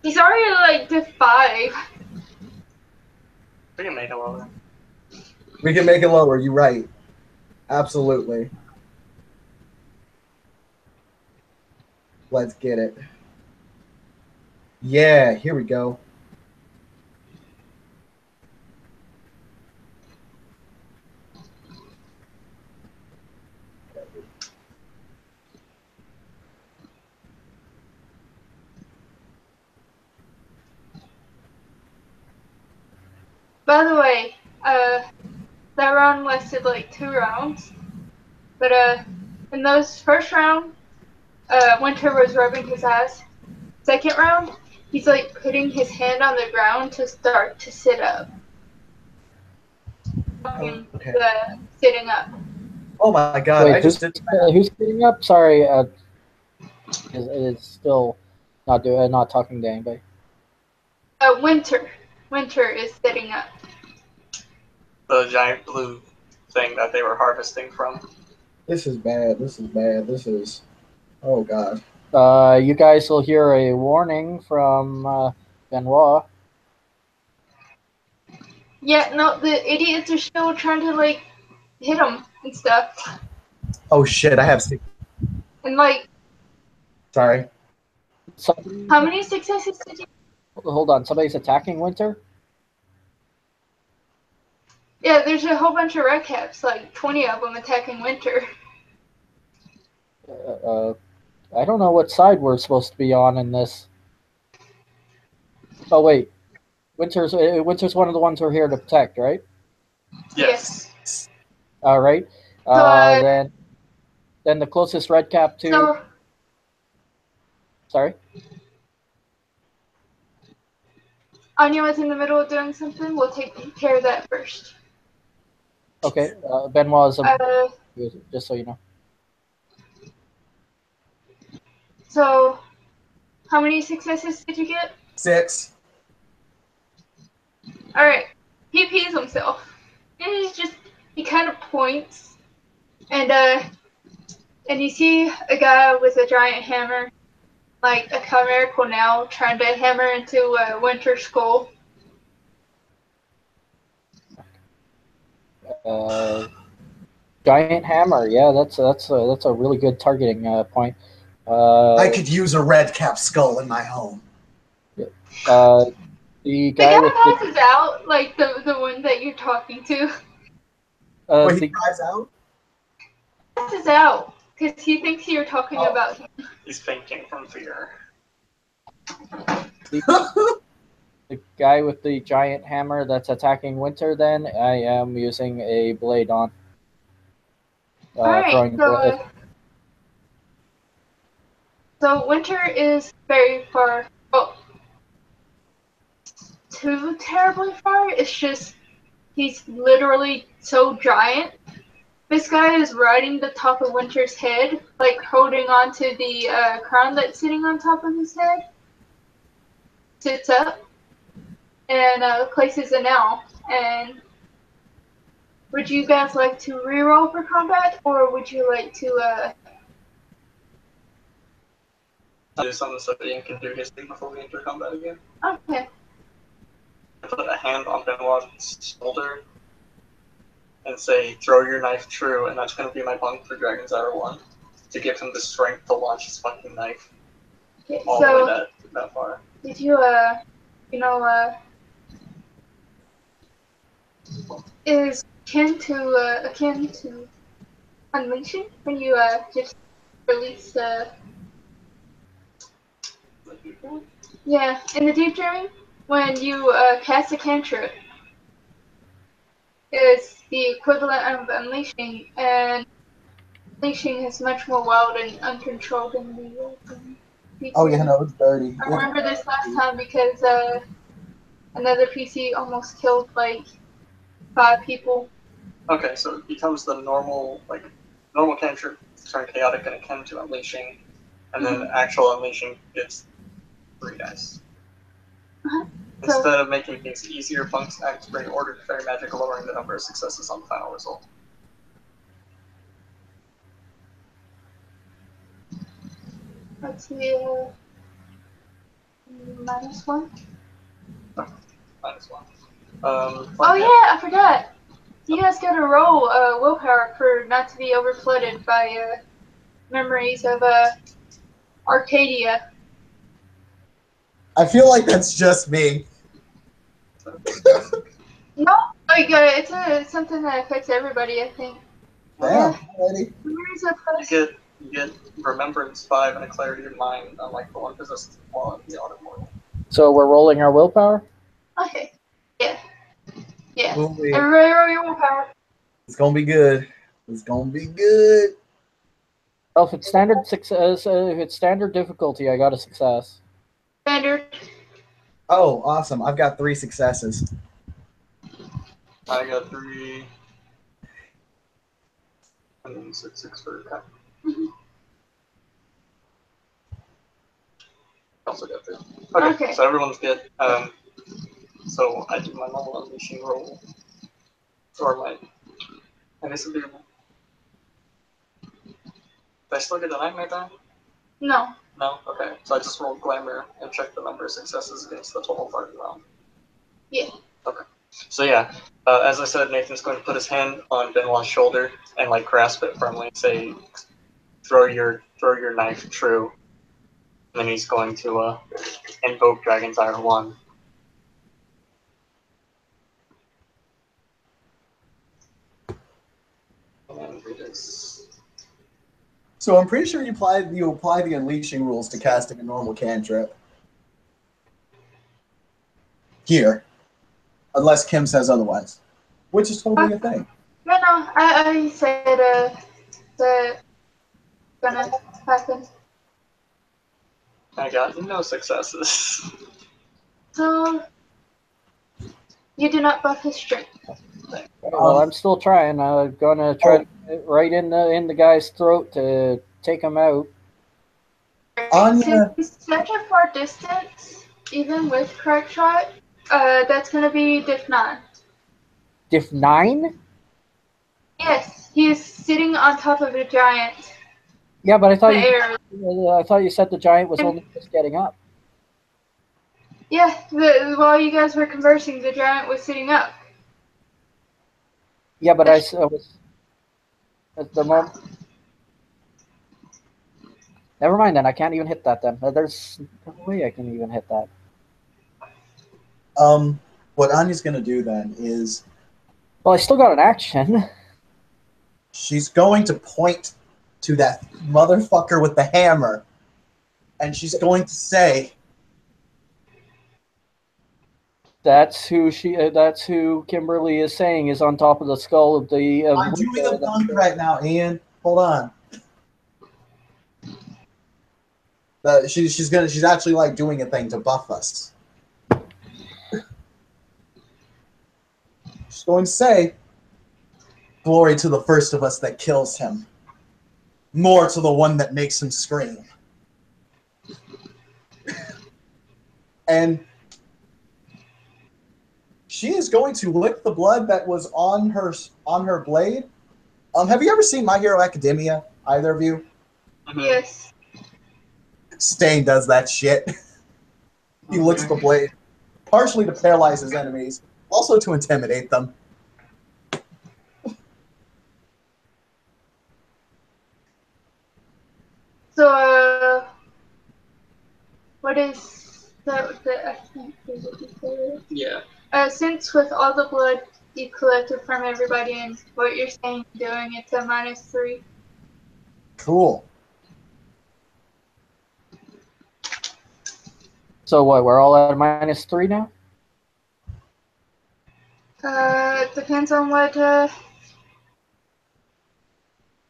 He's already like diff 5. We can make it lower. We can make it lower. You're right. Absolutely. Let's get it. Yeah, here we go. By the way, that round lasted like 2 rounds. But in those first round, Winter was rubbing his eyes. Second round, he's like putting his hand on the ground to start to sit up. Okay. The sitting up. Oh my god, Wait, I just did. who's getting up? Sorry, is still not talking to anybody. Winter is sitting up. The giant blue thing that they were harvesting from. This is bad. This is bad. This is. Oh god. You guys will hear a warning from Benoit. Yeah, no, the idiots are still trying to like hit him and stuff. Oh shit, I have. And like, Sorry. how many successes did you? Hold on, somebody's attacking Winter? Yeah, there's a whole bunch of red caps, like 20 of them attacking Winter. I don't know what side we're supposed to be on in this. Oh wait, Winter's one of the ones we're here to protect, right? Yes. All right. So, Then the closest red cap to. so Sorry. Anya was in the middle of doing something. We'll take care of that first. Okay. Benoit is Uh, just so you know. so how many successes did you get? 6. All right. He pees himself, and he kind of points, and you see a guy with a giant hammer, like a chimerical nail, trying to hammer into Winter's skull. Giant hammer. Yeah, that's a really good targeting point. I could use a red cap skull in my home. The The guy guy with passes out, like the one that you're talking to. Wait, he the drives out? Passes out because he thinks you're talking Oh. about him. He's fainting from fear. the guy with the giant hammer that's attacking Winter. Then I am using a blade on. All right, Throwing blade. so Winter is very far. Oh, too terribly far. It's just he's literally so giant. This guy is riding the top of Winter's head, like holding on to the crown that's sitting on top of his head. Sits up and places a nail. And would you guys like to reroll for combat, or would you like to? Do something so that Ian can do his thing before we enter combat again. Okay. Put a hand on Benoit's shoulder and say, "Throw your knife true," and that's going to be my bunk for Dragon's Hour 1 to give him the strength to launch his fucking knife Okay. all So the way that far. did you is akin to unleashing when you just release yeah, in the deep dreaming when you cast a cantrip is the equivalent of unleashing, and unleashing is much more wild and uncontrolled than the deep Oh, yeah, dreaming. no, it's dirty. I remember this last time because another PC almost killed like 5 people. Okay, so it becomes the normal cantrip turn chaotic and akin to unleashing, and then actual unleashing gets 3 dice. Uh-huh. Instead of making things easier, bunks act to bring order to fairy magic, lowering the number of successes on the final result. Let's see, -1. -1. Oh yeah, I forgot. You guys gotta roll willpower for not to be overflooded by memories of Arcadia. I feel like that's just me. No, like it's something that affects everybody, I think. Damn, Yeah. already. Memories of us. You get Remembrance 5 and a Clarity of Mind, unlike the one possessed while in the Autumn World. So we're rolling our willpower. Okay. Yeah. Yeah. Ooh, wait. Everybody roll your willpower. It's gonna be good. It's gonna be good. Well, if it's standard success, if it's standard difficulty, I got a success. Standard. Oh, awesome. I've got 3 successes. I got 3. And then 6 for Kat. Also got 3. Okay, so everyone's good. So I do my normal unleashing roll. Or my. And this would be. Did I still get the nightmare die? No. No? Okay. So I just rolled Glamour and checked the number of successes against the total party round. Yeah. Okay. So yeah, as I said, Nathan's going to put his hand on Benoit's shoulder and like grasp it firmly and say, throw your knife true. And then he's going to invoke Dragon's Ire 1. And it is... So I'm pretty sure you apply the unleashing rules to casting a normal cantrip. here, unless Kim says otherwise, which is totally a thing. No, I said that gonna happen. I got no successes. So you do not buff his strength. Well, I'm still trying. I'm gonna try to get right in the guy's throat to take him out. Anya, Since it's such a far distance, even with correct shot, that's gonna be diff 9. Diff 9? Yes, he's sitting on top of a giant Yeah, but I in thought the air. I thought you said the giant was only just getting up. Yeah, while you guys were conversing, the giant was sitting up. Yeah, but I was at the moment. Never mind then. I can't even hit that then. There's no way I can even hit that. what Anya's gonna do then is Well, I still got an action. she's going to point to that motherfucker with the hammer, and she's going to say, That's who That's who Kimberly is saying is on top of the skull of the. I'm doing a bunk right now, Ian. Hold on. She's actually like doing a thing to buff us. She's going to say, "Glory to the first of us that kills him. More to the one that makes him scream." And she is going to lick the blood that was on her blade. Have you ever seen My Hero Academia? Either of you? Yes. Stain does that shit. He licks the blade, partially to paralyze his enemies, also to intimidate them. So, what is that? I can't think what you said. Yeah. Since with all the blood you collected from everybody and what you're saying doing, it's a -3. Cool. So what? We're all at a -3 now. It depends on what.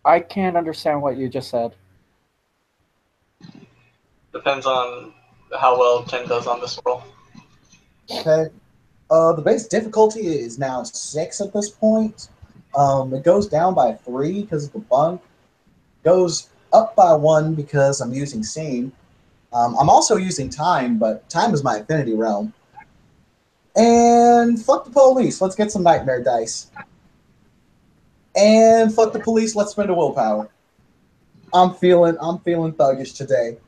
I can't understand what you just said. Depends on how well Ken does on this roll. Okay. The base difficulty is now 6 at this point. It goes down by 3 because of the bunk. Goes up by 1 because I'm using Scene. I'm also using Time, but Time is my affinity realm. And fuck the police. Let's get some nightmare dice. And fuck the police. Let's spend a willpower. I'm feeling thuggish today.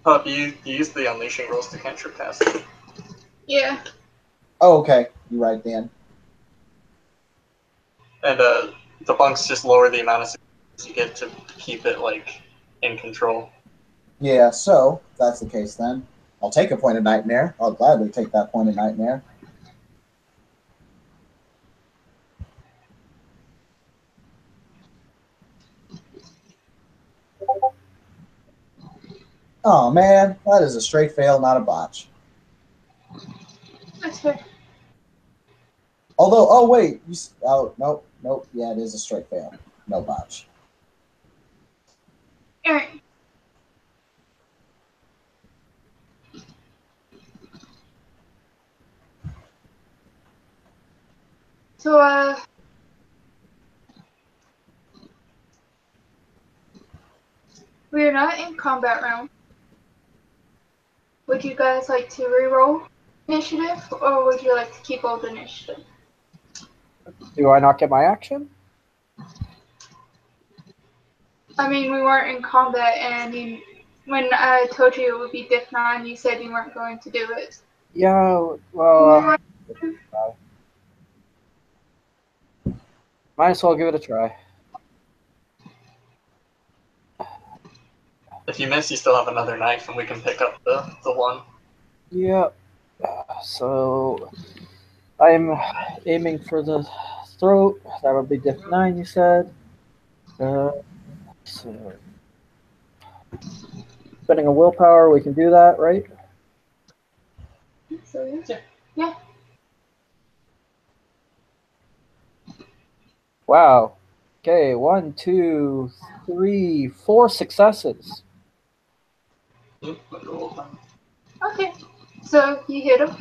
Pup, you use the unleashing rolls to cantrip cast. Yeah. Oh, okay. You're right, Dan. And the bunks just lower the amount of successes you get to keep it like in control. Yeah, so if that's the case then. I'll take a point of nightmare. I'll gladly take that point of nightmare. Oh man, that is a straight fail, not a botch. That's fair. Although, oh wait, nope, yeah, it is a straight fail, no botch. Alright. So, we're not in combat round. Would you guys like to reroll initiative, or would you like to keep old initiative? Do I not get my action? I mean, we weren't in combat, and when I told you it would be diff 9, you said you weren't going to do it. Yeah. Well, might as well give it a try. If you miss, you still have another knife, and we can pick up the one. Yep. So I'm aiming for the throat. That would be diff 9, you said. So spending a willpower, we can do that, right? So Yeah. yeah. Wow. Okay, 1, 2, 3, 4 successes. Yep, but roll them. Okay. So you hit him.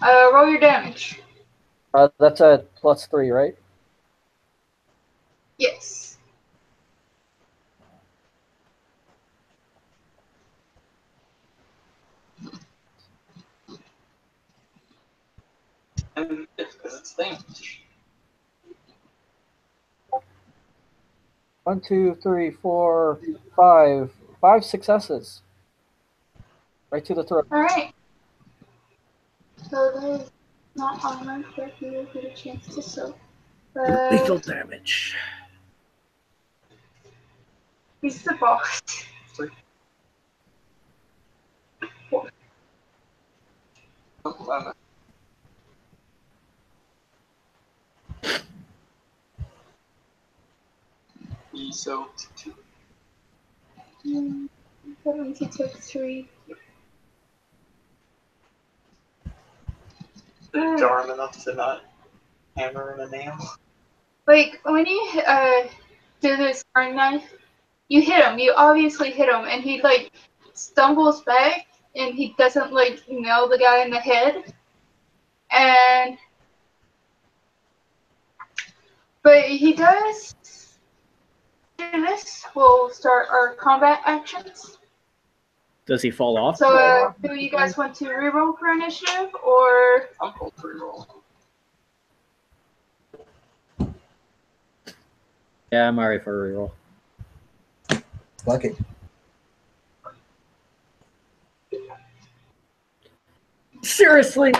Roll your damage. That's a +3, right? Yes. And it's because it's damage. 1, 2, 3, 4, 5. 5 successes. Right to the throat. Alright. So that is not armor, but he will get a chance to soak. Lethal damage. He's the boss. 4. Oh, 11. He soaked 2. That means he took 3. Jar him enough to not hammer in a nail. Like, when you do this iron knife, you hit him. You obviously hit him, and he, like, stumbles back, and he doesn't, like, nail the guy in the head. But he does. After this, we'll start our combat actions. Does he fall off? So, do you guys want to reroll for initiative, or? I'm cold for roll. Yeah, I'm alright for a reroll. Fuck it. Seriously?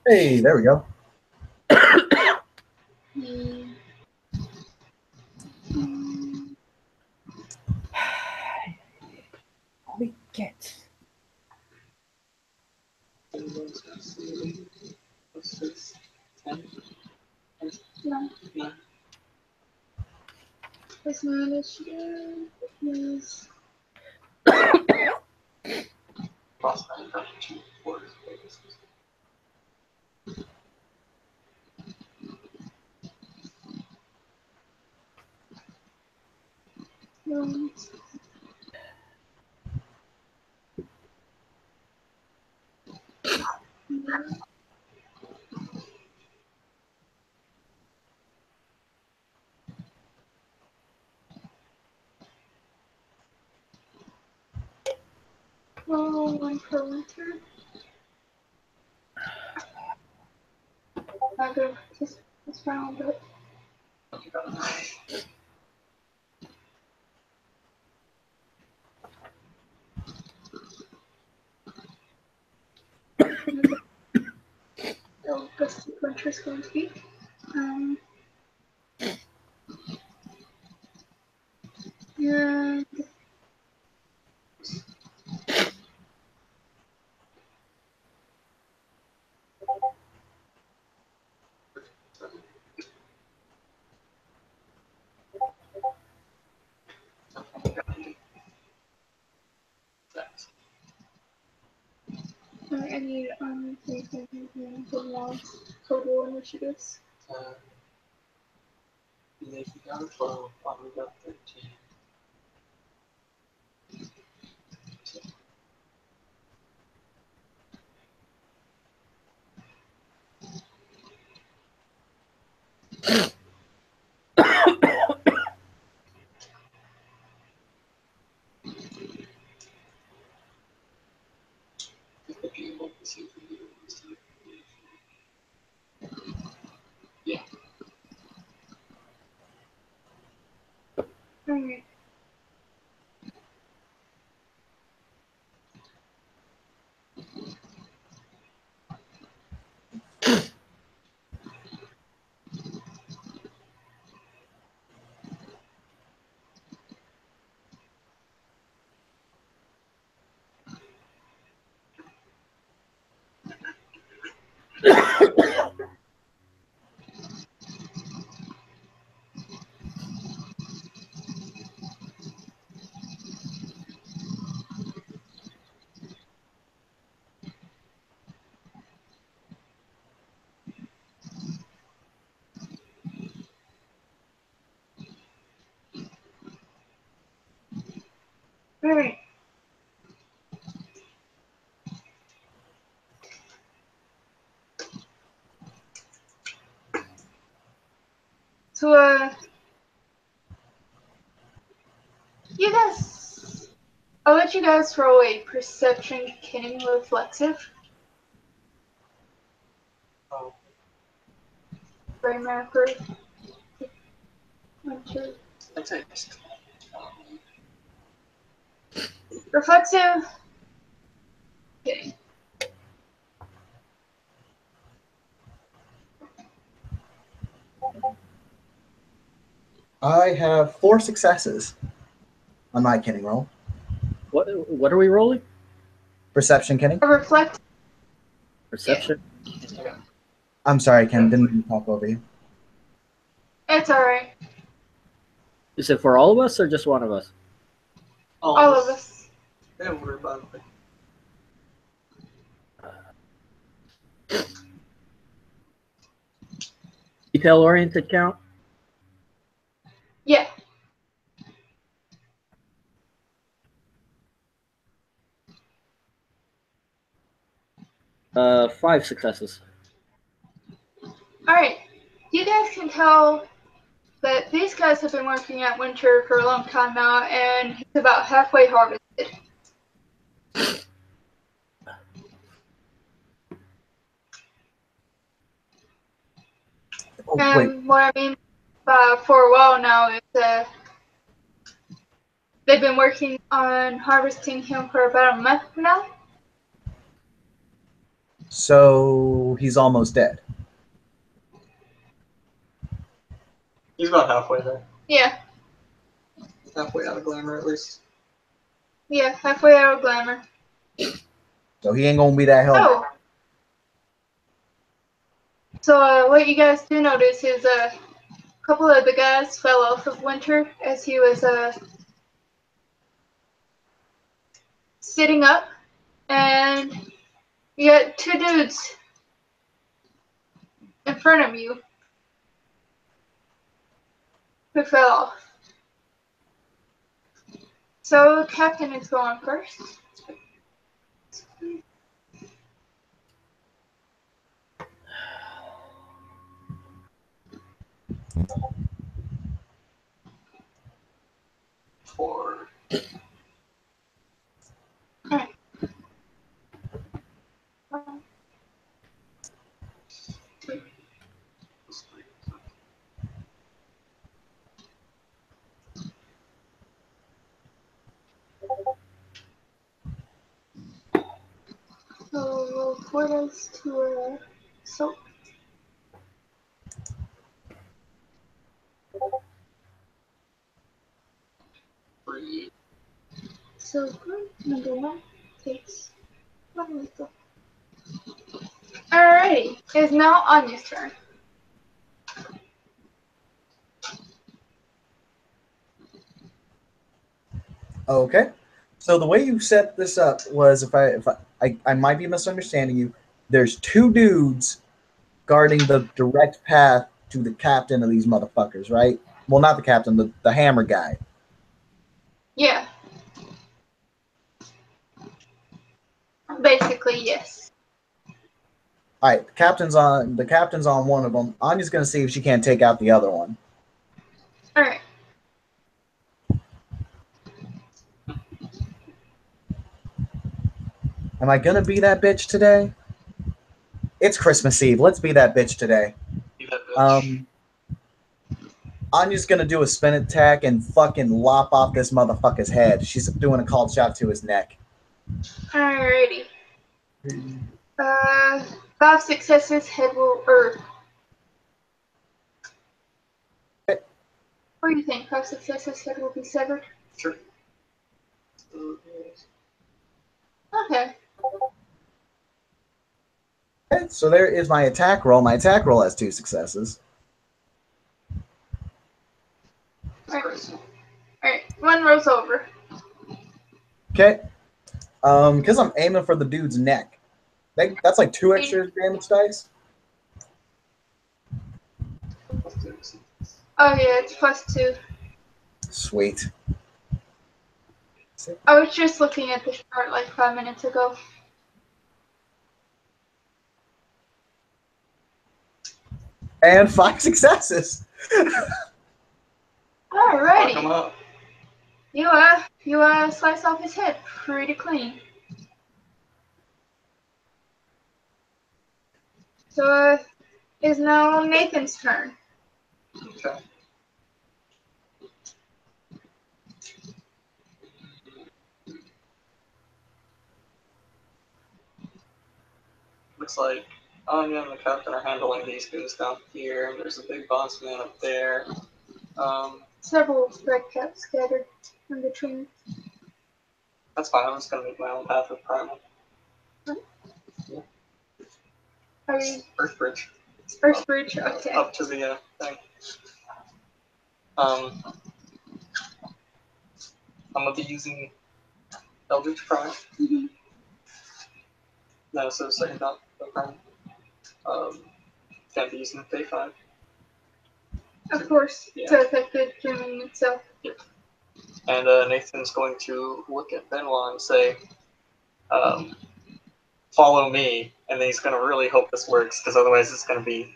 Hey, there we go. Holy get. What's this? 10? No. No. His initiative is. Frostbite got 2 4. Oh, 1 per winter. I go this round, but. Oh, Gusty Winter's going to be. And. I need the last total initiatives. If you got a 12, we got 13. Yeah. Alright. Alright. So, you guys, I'll let you guys roll a perception cunning reflexive. Oh, Brain mapper. 1, 2. I text. Reflexive. Okay. I have 4 successes on my kenning roll. What are we rolling? Perception kenning. A reflect. Perception. Yeah. I'm sorry, Ken. Didn't mean to talk over you. It's alright. Is it for all of us or just one of us? All All of us. Don't worry about it. Detail oriented count. Yeah. Five successes. Alright. You guys can tell that these guys have been working at Winter for a long time now, and he's about halfway harvested. Oh, And wait. what I mean for a while now is they've been working on harvesting him for about a month now. So he's almost dead. He's about halfway there. Yeah, Halfway out of glamour, at least. yeah, halfway out of glamour. So he ain't gonna be that helpful. Oh. So what you guys do notice is a couple of the guys fell off of Winter as he was sitting up, and you got 2 dudes in front of you who fell off. So Captain is going first. Four. So roll 4 dice to soap. Three. So group number 1 takes 1 lethal. Alrighty, it's now Anya's turn. Okay. So the way you set this up was, if I might be misunderstanding you. There's 2 dudes guarding the direct path to the captain of these motherfuckers, right? Well, not the captain, the hammer guy. Yeah. Basically, yes. All right, the captain's on one of them. Anya's gonna see if she can't take out the other one. Alright. Am I gonna be that bitch today? It's Christmas Eve. Let's be that bitch today. Be that bitch. Anya's gonna do a spin attack and fucking lop off this motherfucker's head. She's doing a called shot to his neck. Alrighty. 5 successes, head will, what do you think? 5 successes, head will be severed? Sure. Okay. Okay, so there is my attack roll. My attack roll has 2 successes. Alright. Alright, 1 rolls over. Okay. Because I'm aiming for the dude's neck. That's like 2 extra damage dice. Oh yeah, it's +2. Sweet. I was just looking at the chart like 5 minutes ago. And 5 successes. Fuck him Alrighty. up. You slice off his head pretty clean. So it's now Nathan's turn. Okay. Looks like Anya and the captain are handling these goons down here, and there's a big boss man up there. Several red caps scattered in between. That's fine. I'm just gonna make my own path of primal. Are you Earth Bridge. First Bridge? Okay. Up to the thing. I'm gonna be using Eldritch Prime. Mhm. No, so second dot Prime. Can't be using Phase 5. Of course, Yeah. to affect the German itself. And Nathan's going to look at Benoit and say, follow me. And then he's going to really hope this works, because otherwise it's going to be...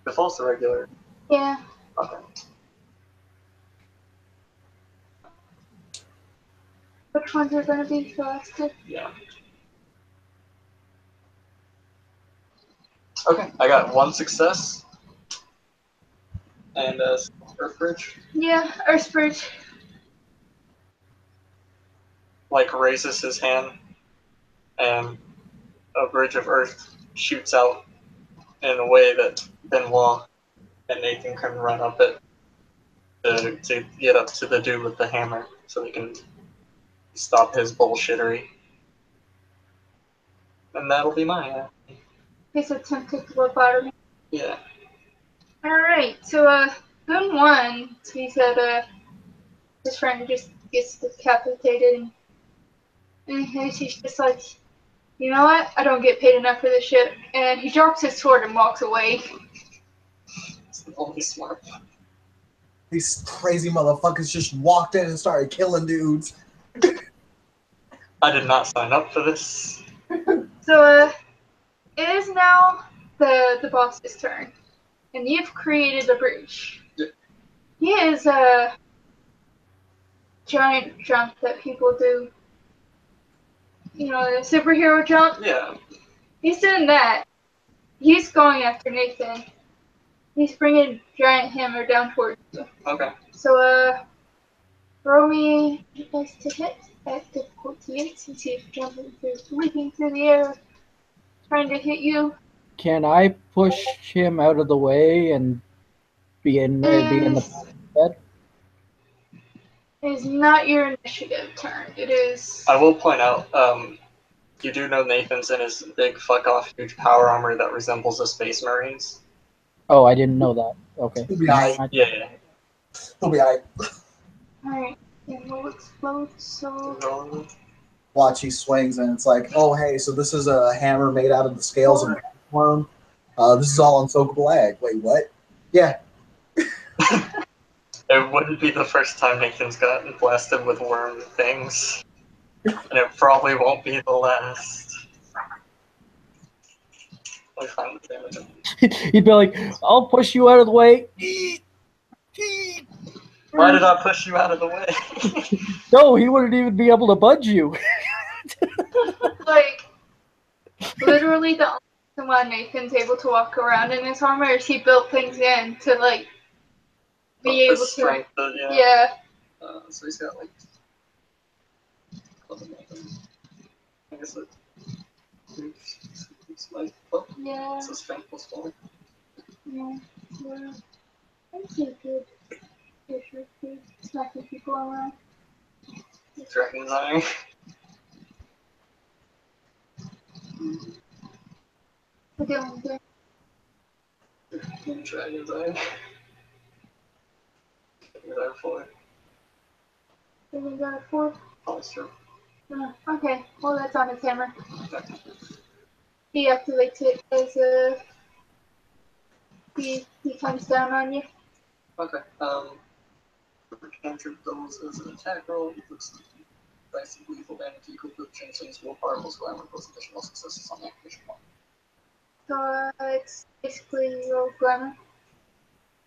Default's the regular. Yeah. Okay. Which ones are going to be selected? Yeah. Okay, I got 1 success. And Earth Bridge, Yeah, Earth Bridge. like, raises his hand, and a bridge of earth shoots out in a way that Benoit and Nathan can run up it to get up to the dude with the hammer so they can stop his bullshittery. And that'll be mine. He's attempted to whip out of me. Yeah. Alright, so, Boon 1, he said, his friend just gets decapitated, and he's just like, you know what? I don't get paid enough for this shit. And he drops his sword and walks away. It's the only smart. These crazy motherfuckers just walked in and started killing dudes. I did not sign up for this. So, it is now the boss's turn. And you've created a breach. Yeah. He is a giant jump that people do. You know, the superhero jump. Yeah. He's doing that. He's going after Nathan. He's bringing giant hammer down towards you. Okay. So, roll me dice to hit at difficulty 8 and see if jumping through, leaping through the air, trying to hit you. Can I push him out of the way and be in the bed? It is not your initiative turn. It is. I will point out, you do know Nathan's in his big fuck off huge power armor that resembles a Space Marine's. Oh, I didn't know that. Okay. He'll be alright. Yeah. He'll be alright. Alright, and we'll explode, so. Watch, he swings, and it's like, oh, hey, so this is a hammer made out of the scales of a worm. This is all unsoakable egg. Wait, what? Yeah. It wouldn't be the first time Nathan's gotten blasted with worm things. And it probably won't be the last. Let me find the damage. He'd be like, I'll push you out of the way. Why did I push you out of the way? No, he wouldn't even be able to budge you. Like, literally the only reason why Nathan's able to walk around in his armor is he built things in to, like, be The able to. strength, Yeah. So he's got like. I guess it's like. Oh, Yeah. it's a strength plus 4. Yeah. Yeah. That's a good picture of smacking people around. Dragon's Eye. Look at him there. Dragon's Eye. Dragon's Eye 4. Then we got a 4. Holster. Okay, well that's on his hammer. He activates it as a he comes down on you. Okay. The cantrip doubles as an attack roll. It looks like dice of lethal damage equal to the changeling's willpower plus glamour plus additional successes on the activation one. So it's basically your glamour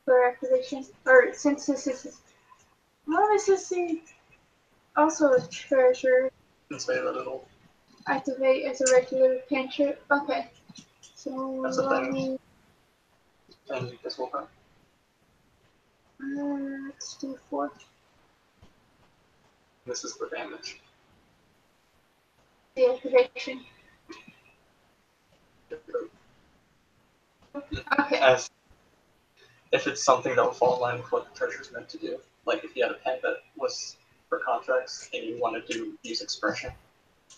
for activation. Or since this is what is this thing? Also a treasure. And say that it'll. Activate as a regular cantrip. Okay. So That's a let thing. me And this willpower. let's do 4. This is the damage. The activation. Okay. As if it's something that will fall in line with what the treasure's meant to do. Like if you had a pen that was for contracts and you wanted to use expression,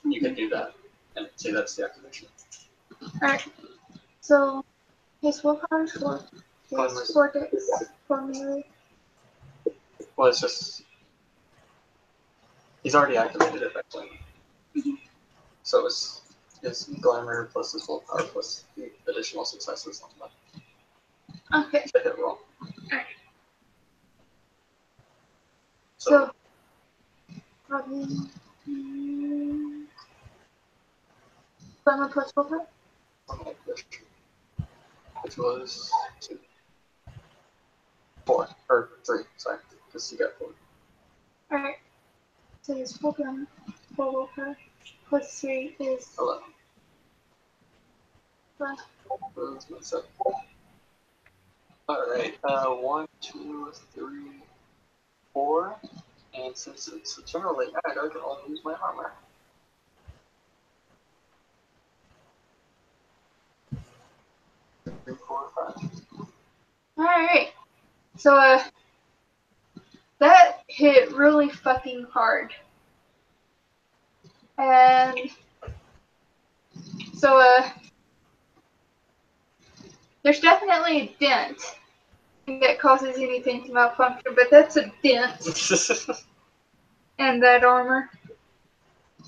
you could do that and say that's the activation. Alright. So his willpower is 4. He has Glamour's- 4 dex for melee. Well, it's just he's already activated it actually. So it's his glamour plus his willpower plus the additional successes on that. Okay. To hit roll. Alright. So So probably glamour plus willpower? which was 2. 4 or 3, sorry, because you got 4. Alright. So his full glamour, 4 willpower, plus 3 is 11. 5. Alright, 1, 2, 3, 4. And since it's a general attack, I can only use my armor. Three, 4, 5. Alright. So that hit really fucking hard. And so there's definitely a dent that causes anything to malfunction, but that's a dent in that armor.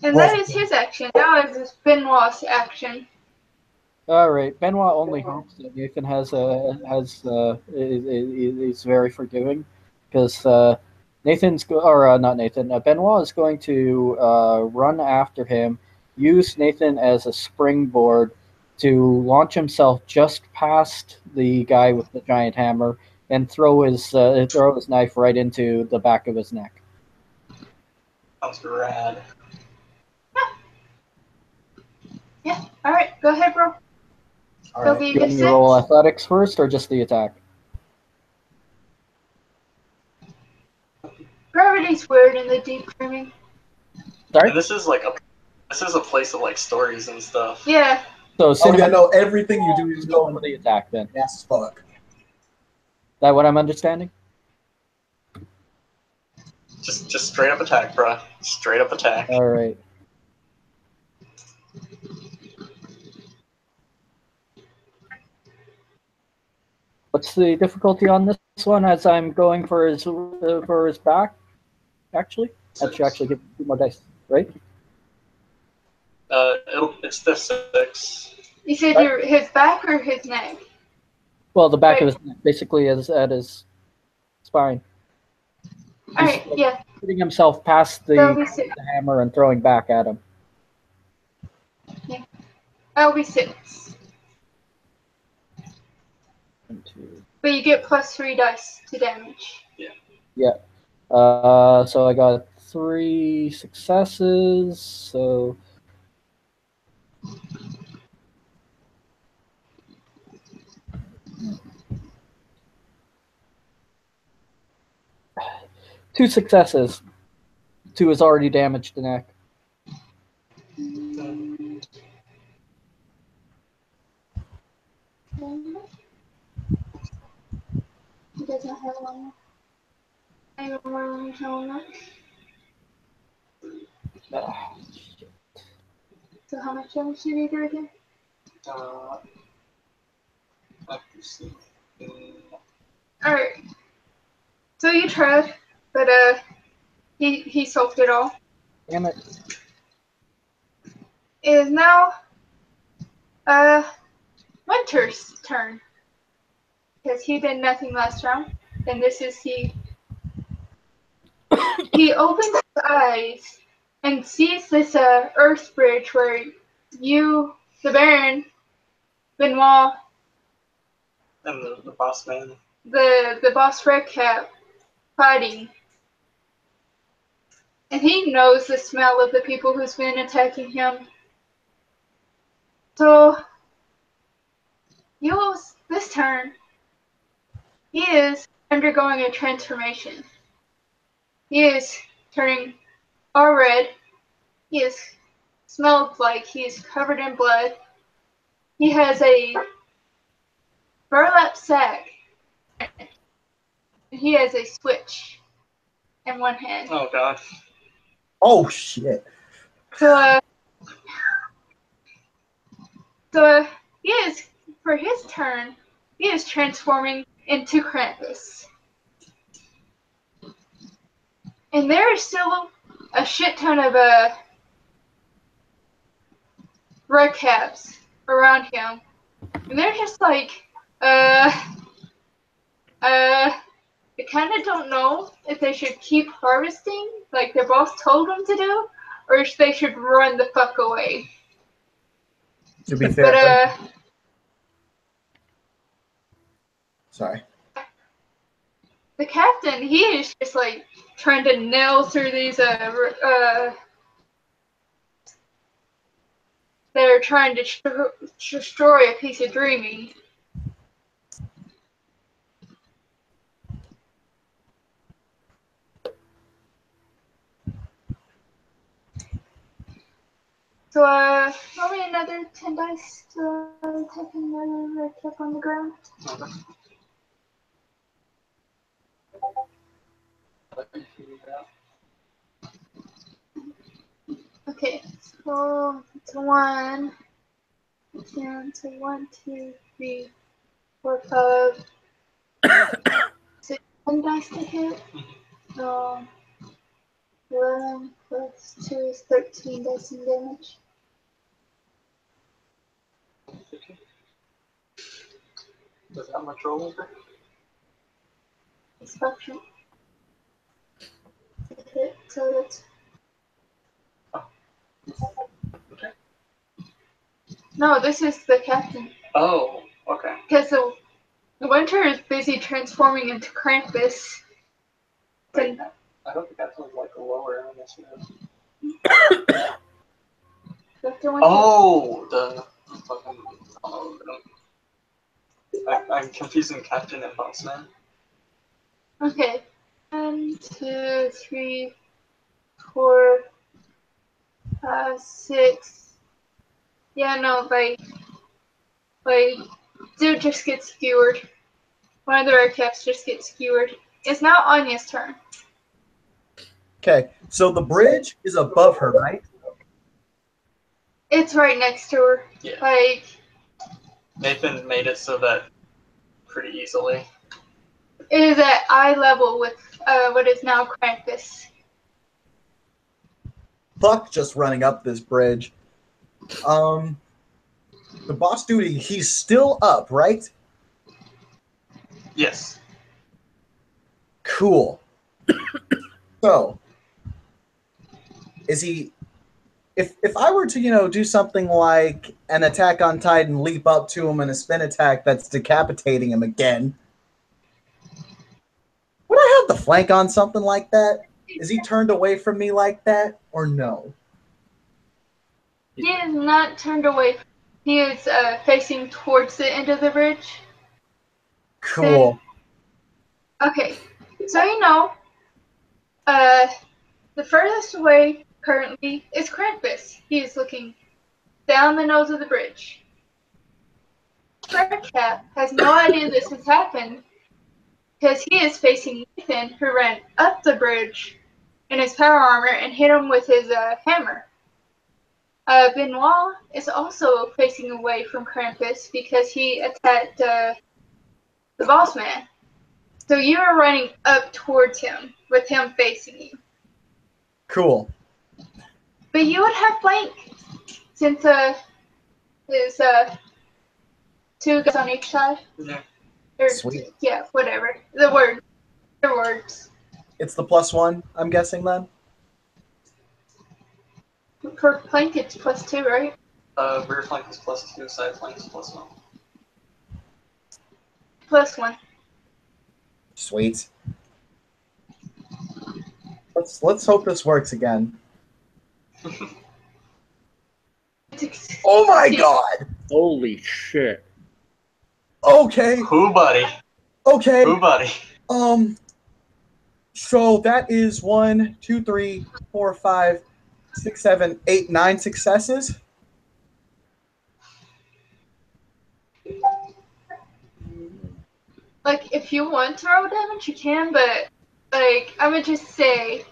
And that is his action. Now is Benoit's action. All right, Benoit only hopes that Nathan is very forgiving, because not Nathan. Benoit is going to run after him, use Nathan as a springboard to launch himself just past the guy with the giant hammer and throw his knife right into the back of his neck. Sounds rad. Yeah. Alright, go ahead, bro. All It'll right. be a Do you want good me to roll 6. athletics first or just the attack? Gravity's weird in the deep creaming. Sorry. And this is a place of like stories and stuff. Yeah. So Oh yeah, no. Everything you do is go going for the attack then. Is fast as fuck. that what I'm understanding? Just straight up attack, bruh. Straight up attack. All right. What's the difficulty on this one? As I'm going for his back, actually, that should actually give 2 more dice, right? It's the 6. You said his back or his neck? Well, the back of his neck, basically, is at his spine. Alright, yeah. Putting himself past That'll be the 6. hammer and throwing back at him. That'll be 6. 1, 2. But you get plus 3 dice to damage. So I got 3 successes. So 2 successes. 2 is already damaged the neck. He doesn't have one. I don't want to tell him that. Ah, So how much damage did he do again? Alright. So you tried, but he solved it all. damn it. It is now Winter's turn. because he did nothing last round. And this is he opens his eyes and sees this Earth bridge where you, the Baron, Benoit, And the boss man. the boss Red Cap, fighting. And he knows the smell of the people who's been attacking him. So, this turn, he is undergoing a transformation. He is turning all red. He is smelled like he is covered in blood. He has a burlap sack. And he has a switch in one hand. Oh god. Oh shit. So he is, for his turn, he is transforming into Krampus. And there is still a shit ton of red caps around him. And they're just like, they kind of don't know if they should keep harvesting, like their boss told them to do, or if they should run the fuck away. To be fair, But, sorry. the captain, he is just like trying to nail through these, they're trying to destroy a piece of dreaming. So, roll me another 10 dice to take another red cap on the ground. Okay, so it's 1, down to 1, 2, 3, 4, 5, 6, 1 dice to hit. 11 plus 2 is 13 dice in damage. Does that much roll over? Destruction. Hit, so that's. Okay. No, this is the captain. Oh, okay. Because the Winter is busy transforming into Krampus. Wait, I hope the captain was like lower on this one. Dr. Winter. Oh, the fucking. Oh, I'm confusing captain and boss man. Okay. 1, 2, 3, 4, 5, 6. Yeah, no, like, dude just gets skewered. One of the red caps just gets skewered. It's now Anya's turn. Okay, so the bridge is above her, right? It's right next to her. Yeah. Like, Nathan made it so that pretty easily. it is at eye level with what is now Krampus. Fuck just running up this bridge. The boss dude, he's still up, right? Yes. Cool. So, is he... If I were to, do something like an Attack on Titan, leap up to him and a spin attack that's decapitating him again, would I have the flank on something like that? Is he turned away from me like that, or no? He is not turned away. He is facing towards the end of the bridge. Cool. Okay, so the furthest away currently is Krampus. He is looking down the nose of the bridge. Red Cap has no idea this has happened because he is facing Nathan, who ran up the bridge in his power armor and hit him with his hammer. Benoit is also facing away from Krampus because he attacked the boss man. So you are running up towards him with him facing you. Cool. But you would have flank since there's 2 guys on each side. Yeah. Or, Sweet. yeah, whatever. The word. The words. It's the +1, I'm guessing then. For plank, it's +2, right? Rear flank is +2, side flank is +1. +1. Sweet. Let's hope this works again. Oh my god! Holy shit. Okay, Who, buddy? okay. Who, buddy? So that is 1, 2, 3, 4, 5, 6, 7, 8, 9 successes. Like, if you want to roll damage, you can, but, like, I would just say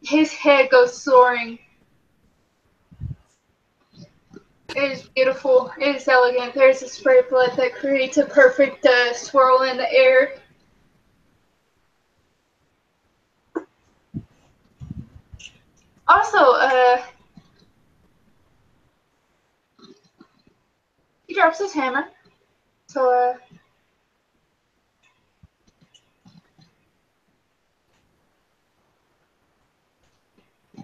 his head goes soaring. It is beautiful. It is elegant. There's a spray of blood that creates a perfect swirl in the air. Also, he drops his hammer. So,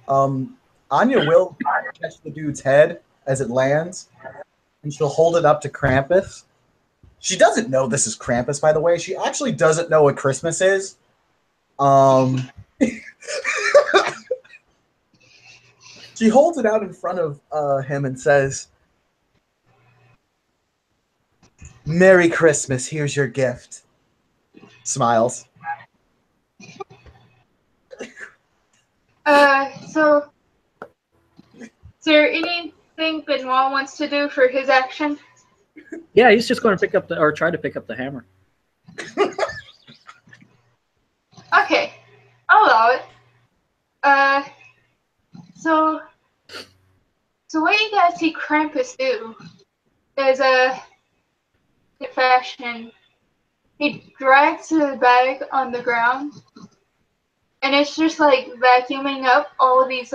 Anya will catch the dude's head as it lands, and she'll hold it up to Krampus. She doesn't know this is Krampus, by the way. She actually doesn't know what Christmas is. She holds it out in front of him and says, "Merry Christmas, here's your gift." Smiles. so, is there anything Benoit wants to do for his action? Yeah, he's just going to pick up or try to pick up the hammer. Okay, I'll allow it. So what you guys see Krampus do is, in fashion, he drags the bag on the ground, and it's just like vacuuming up all these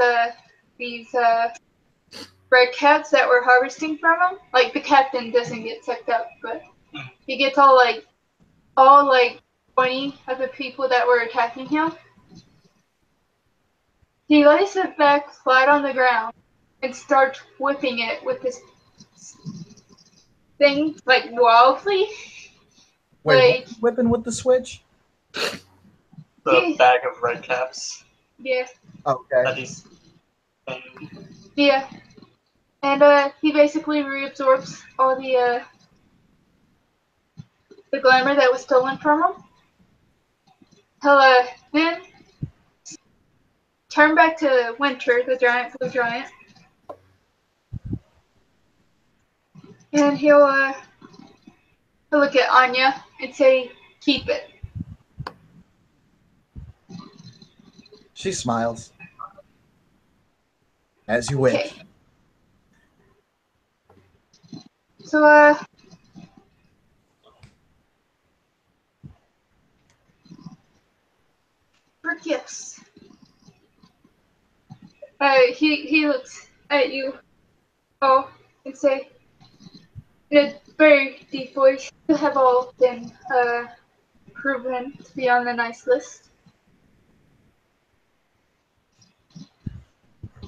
red caps that we're harvesting from him. Like, the captain doesn't get sucked up, but he gets all 20 of the people that were attacking him. He lays it back flat on the ground and starts whipping it with this thing, like, wildly. Wait, what's whipping with the switch? The bag of red caps Yeah, Okay. that he's. yeah. And he basically reabsorbs all the glamour that was stolen from him. He'll then turn back to Winter, the giant blue giant, and he'll look at Anya and say, "Keep it." She smiles. As you wish. Okay. So, for gifts, he looks at you all and say, in a very deep voice, "You have all been proven to be on the nice list.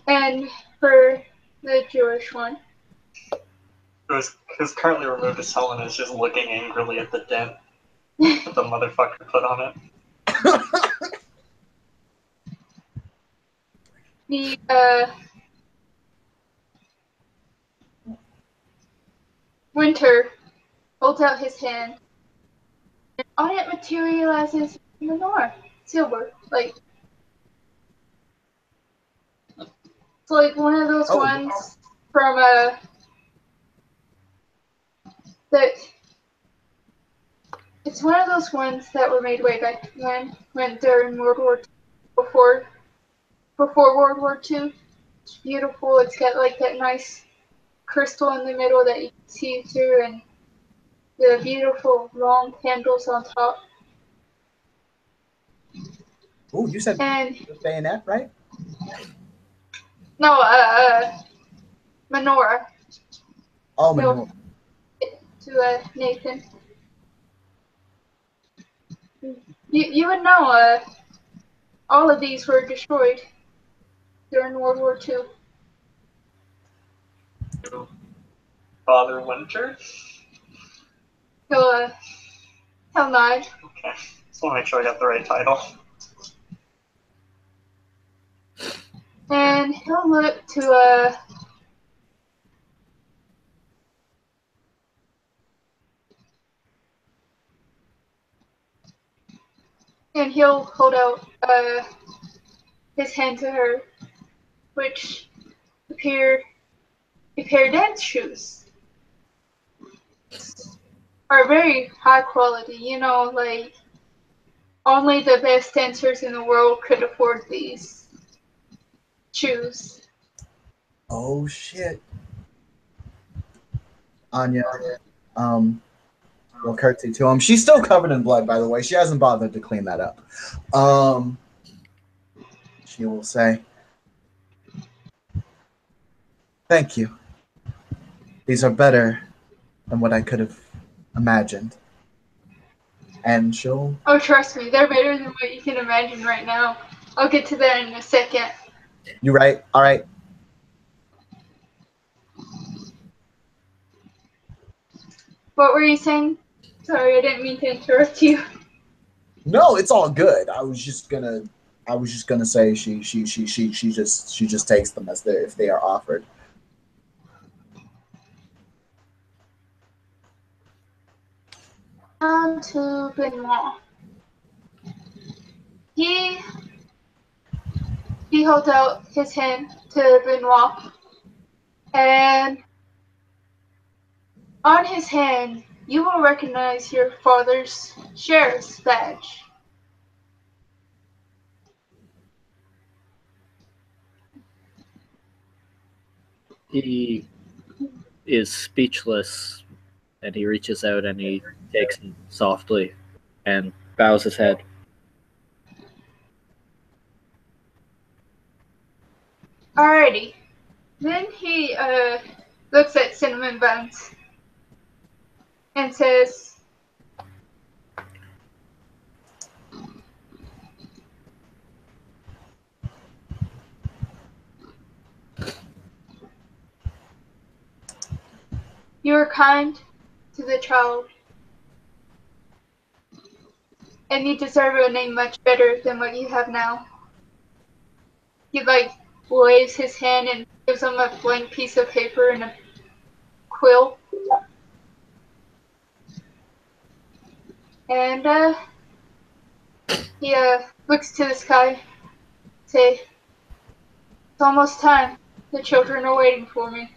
And for the Jewish one, Who's currently removed his helmet and is just looking angrily at the dent that the motherfucker put on it. the Winter holds out his hand, and on it materializes menorah, silver, like it's like one of those ones from that. It's one of those ones that were made way back when during World War II, before World War II. It's beautiful. It's got like that nice crystal in the middle that you can see through, and the beautiful long handles on top. Oh, you said And bayonet, right? no, menorah. Oh, No. no. To Nathan. You would know. All of these were destroyed during World War II. Father Winter? He'll nod. Okay. Just want to make sure I got the right title. And he'll look to and he'll hold out his hand to her, which appear a pair of dance shoes. Are very high quality, like only the best dancers in the world could afford these shoes. Oh shit. Anya, will curtsy to him. She's still covered in blood, by the way. She hasn't bothered to clean that up. She will say, "Thank you. These are better than what I could have imagined." And she'll... Oh, trust me, they're better than what you can imagine right now. I'll get to that in a second. You right? All right. What were you saying? Sorry, I didn't mean to interrupt you. No, it's all good. I was just gonna say she just takes them as if they are offered. To Benoit. He holds out his hand to Benoit, and on his hand you will recognize your father's sheriff's badge. He is speechless, and he reaches out and he takes it softly and bows his head. Alrighty. Then he looks at Cinnamon Buns and says, "You are kind to the child, and you deserve a name much better than what you have now." He waves his hand and gives him a blank piece of paper and a quill. And he looks to the sky, say, "It's almost time. The children are waiting for me."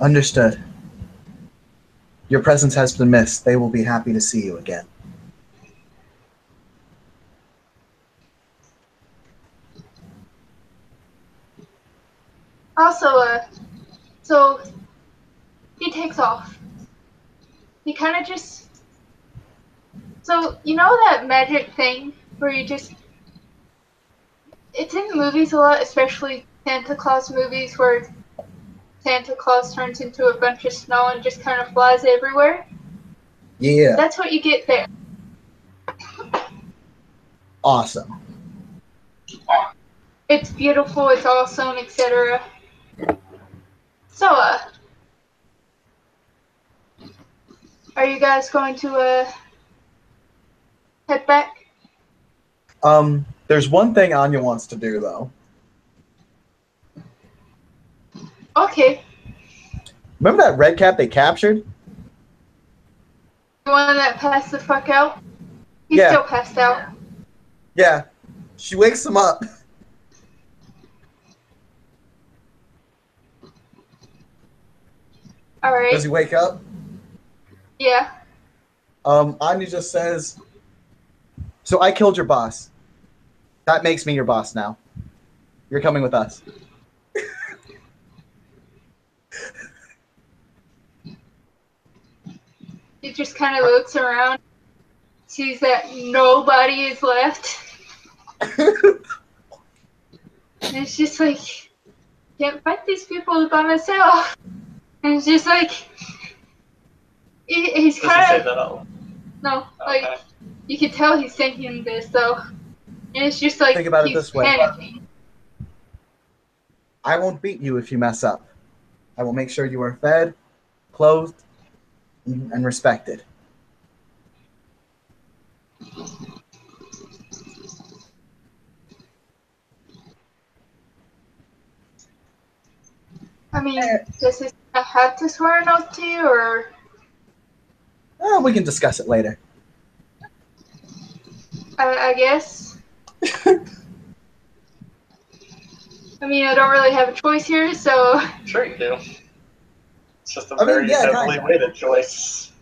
Understood. Your presence has been missed. They will be happy to see you again. Also, so he takes off. He kind of just... So, you know that magic thing where you just... It's in movies a lot, especially Santa Claus movies, where Santa Claus turns into a bunch of snow and just kind of flies everywhere. Yeah. That's what you get there. Awesome. It's beautiful, it's awesome, etc. So, are you guys going to, head back? There's one thing Anya wants to do, though. Okay. Remember that red cap they captured? The one that passed the fuck out? He's Yeah. still passed out. Yeah. She wakes him up. Alright. Does he wake up? Yeah. Anya just says, "So I killed your boss. That makes me your boss now. You're coming with us." He just kind of looks around, sees that nobody is left. And it's just like, can't fight these people by myself. And it's just like, He's Does he kind say of that out? no, like Okay. you can tell he's thinking this though, and it's just like Think about it he's this way. panicking. I won't beat you if you mess up. I will make sure you are fed, clothed, and respected. I mean, does he have to swear an oath to you, or We can discuss it later. I guess? I mean, I don't really have a choice here, so Sure you do. It's just a I mean, very yeah, heavily kinda. weighted choice.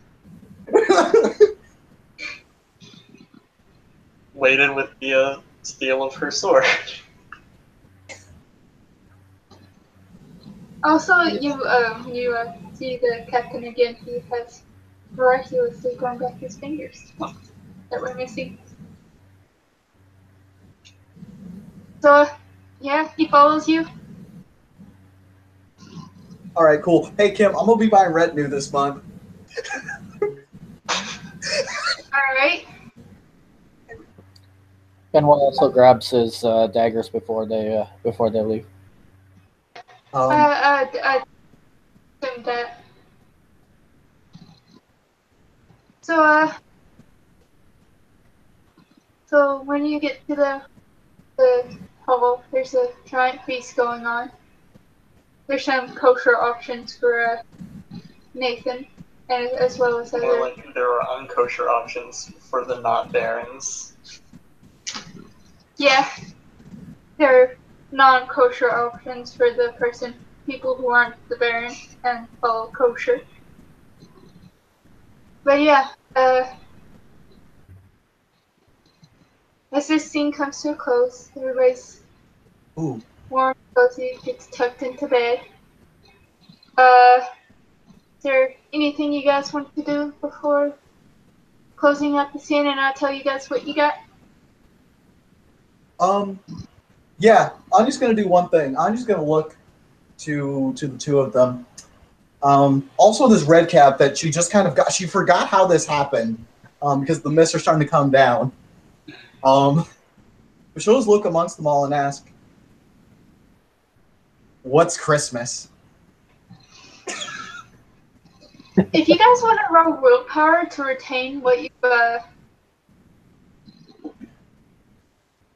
Weighted with the steel of her sword. also you see the captain again. He has miraculously grown back his fingers that were missing. So yeah, he follows you. All right, cool. Hey, Kim, I'm gonna be buying retinue this month. All right. Benoit also grabs his daggers before they leave. Assumed that. So so when you get to the hovel, there's a giant feast going on. There's some kosher options for Nathan, and as well as More other. like there are unkosher options for the not barons. Yeah, there are non-kosher options for the people who aren't the Baron and follow kosher. But yeah, as this scene comes to a close, everybody's Ooh. warm, cozy, gets tucked into bed. Is there anything you guys want to do before closing out the scene, and I'll tell you guys what you got? Yeah, I'm just gonna do one thing. I'm just gonna look to the two of them. Also, this red cap that she just kind of got. She forgot how this happened because the mists are starting to come down. But she'll just look amongst them all and ask, "What's Christmas?" If you guys want to roll willpower to retain what you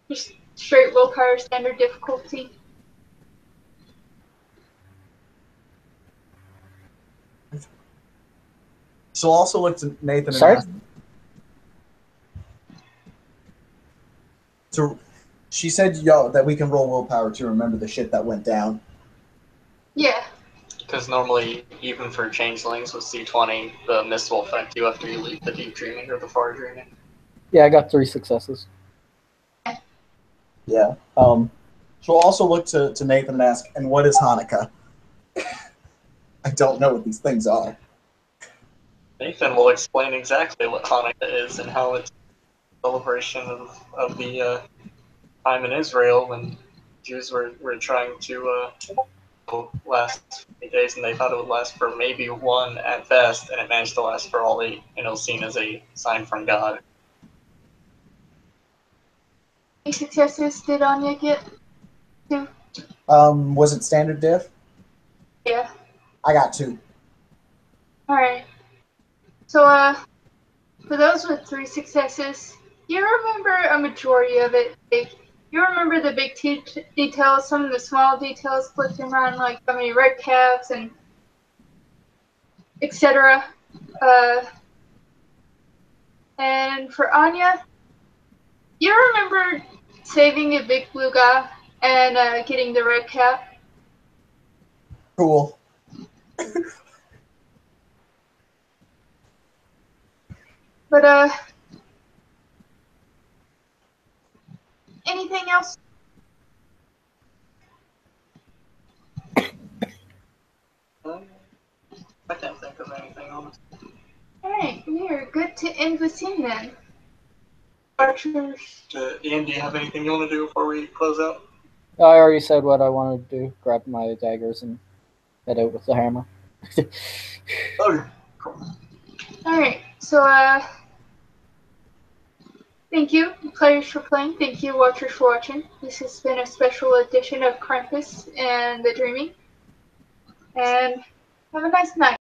just straight willpower standard difficulty. She'll also look to Nathan Sorry? and ask. So she said, "Yo, that we can roll willpower to remember the shit that went down." Yeah. Because normally, even for changelings with C20, the mist will affect you after you leave the deep dreaming or the far dreaming. Yeah, I got 3 successes. Yeah. She'll also look to Nathan and ask, "And what is Hanukkah?" I don't know what these things are. Nathan will explain exactly what Hanukkah is and how it's a celebration of the time in Israel when Jews were trying to last 8 days, and they thought it would last for maybe one at best, and it managed to last for all 8, and it was seen as a sign from God. Any successes did Anya get? 2? Was it standard diff? Yeah. I got 2. Alright. So, for those with 3 successes, you remember a majority of it. Like, you remember the big details, some of the small details flipped around, like how many red caps and etc. And for Anya, you remember saving a big blue guy and getting the red cap. Cool. But anything else? I can't think of anything, honestly. Alright, we're good to end the scene then. Archers. Ian, do you have anything you want to do before we close out? I already said what I wanted to do. Grab my daggers and head out with the hammer. Okay, cool. Alright, so thank you, players, for playing. Thank you, watchers, for watching. This has been a special edition of Krampus and the Dreaming. And have a nice night.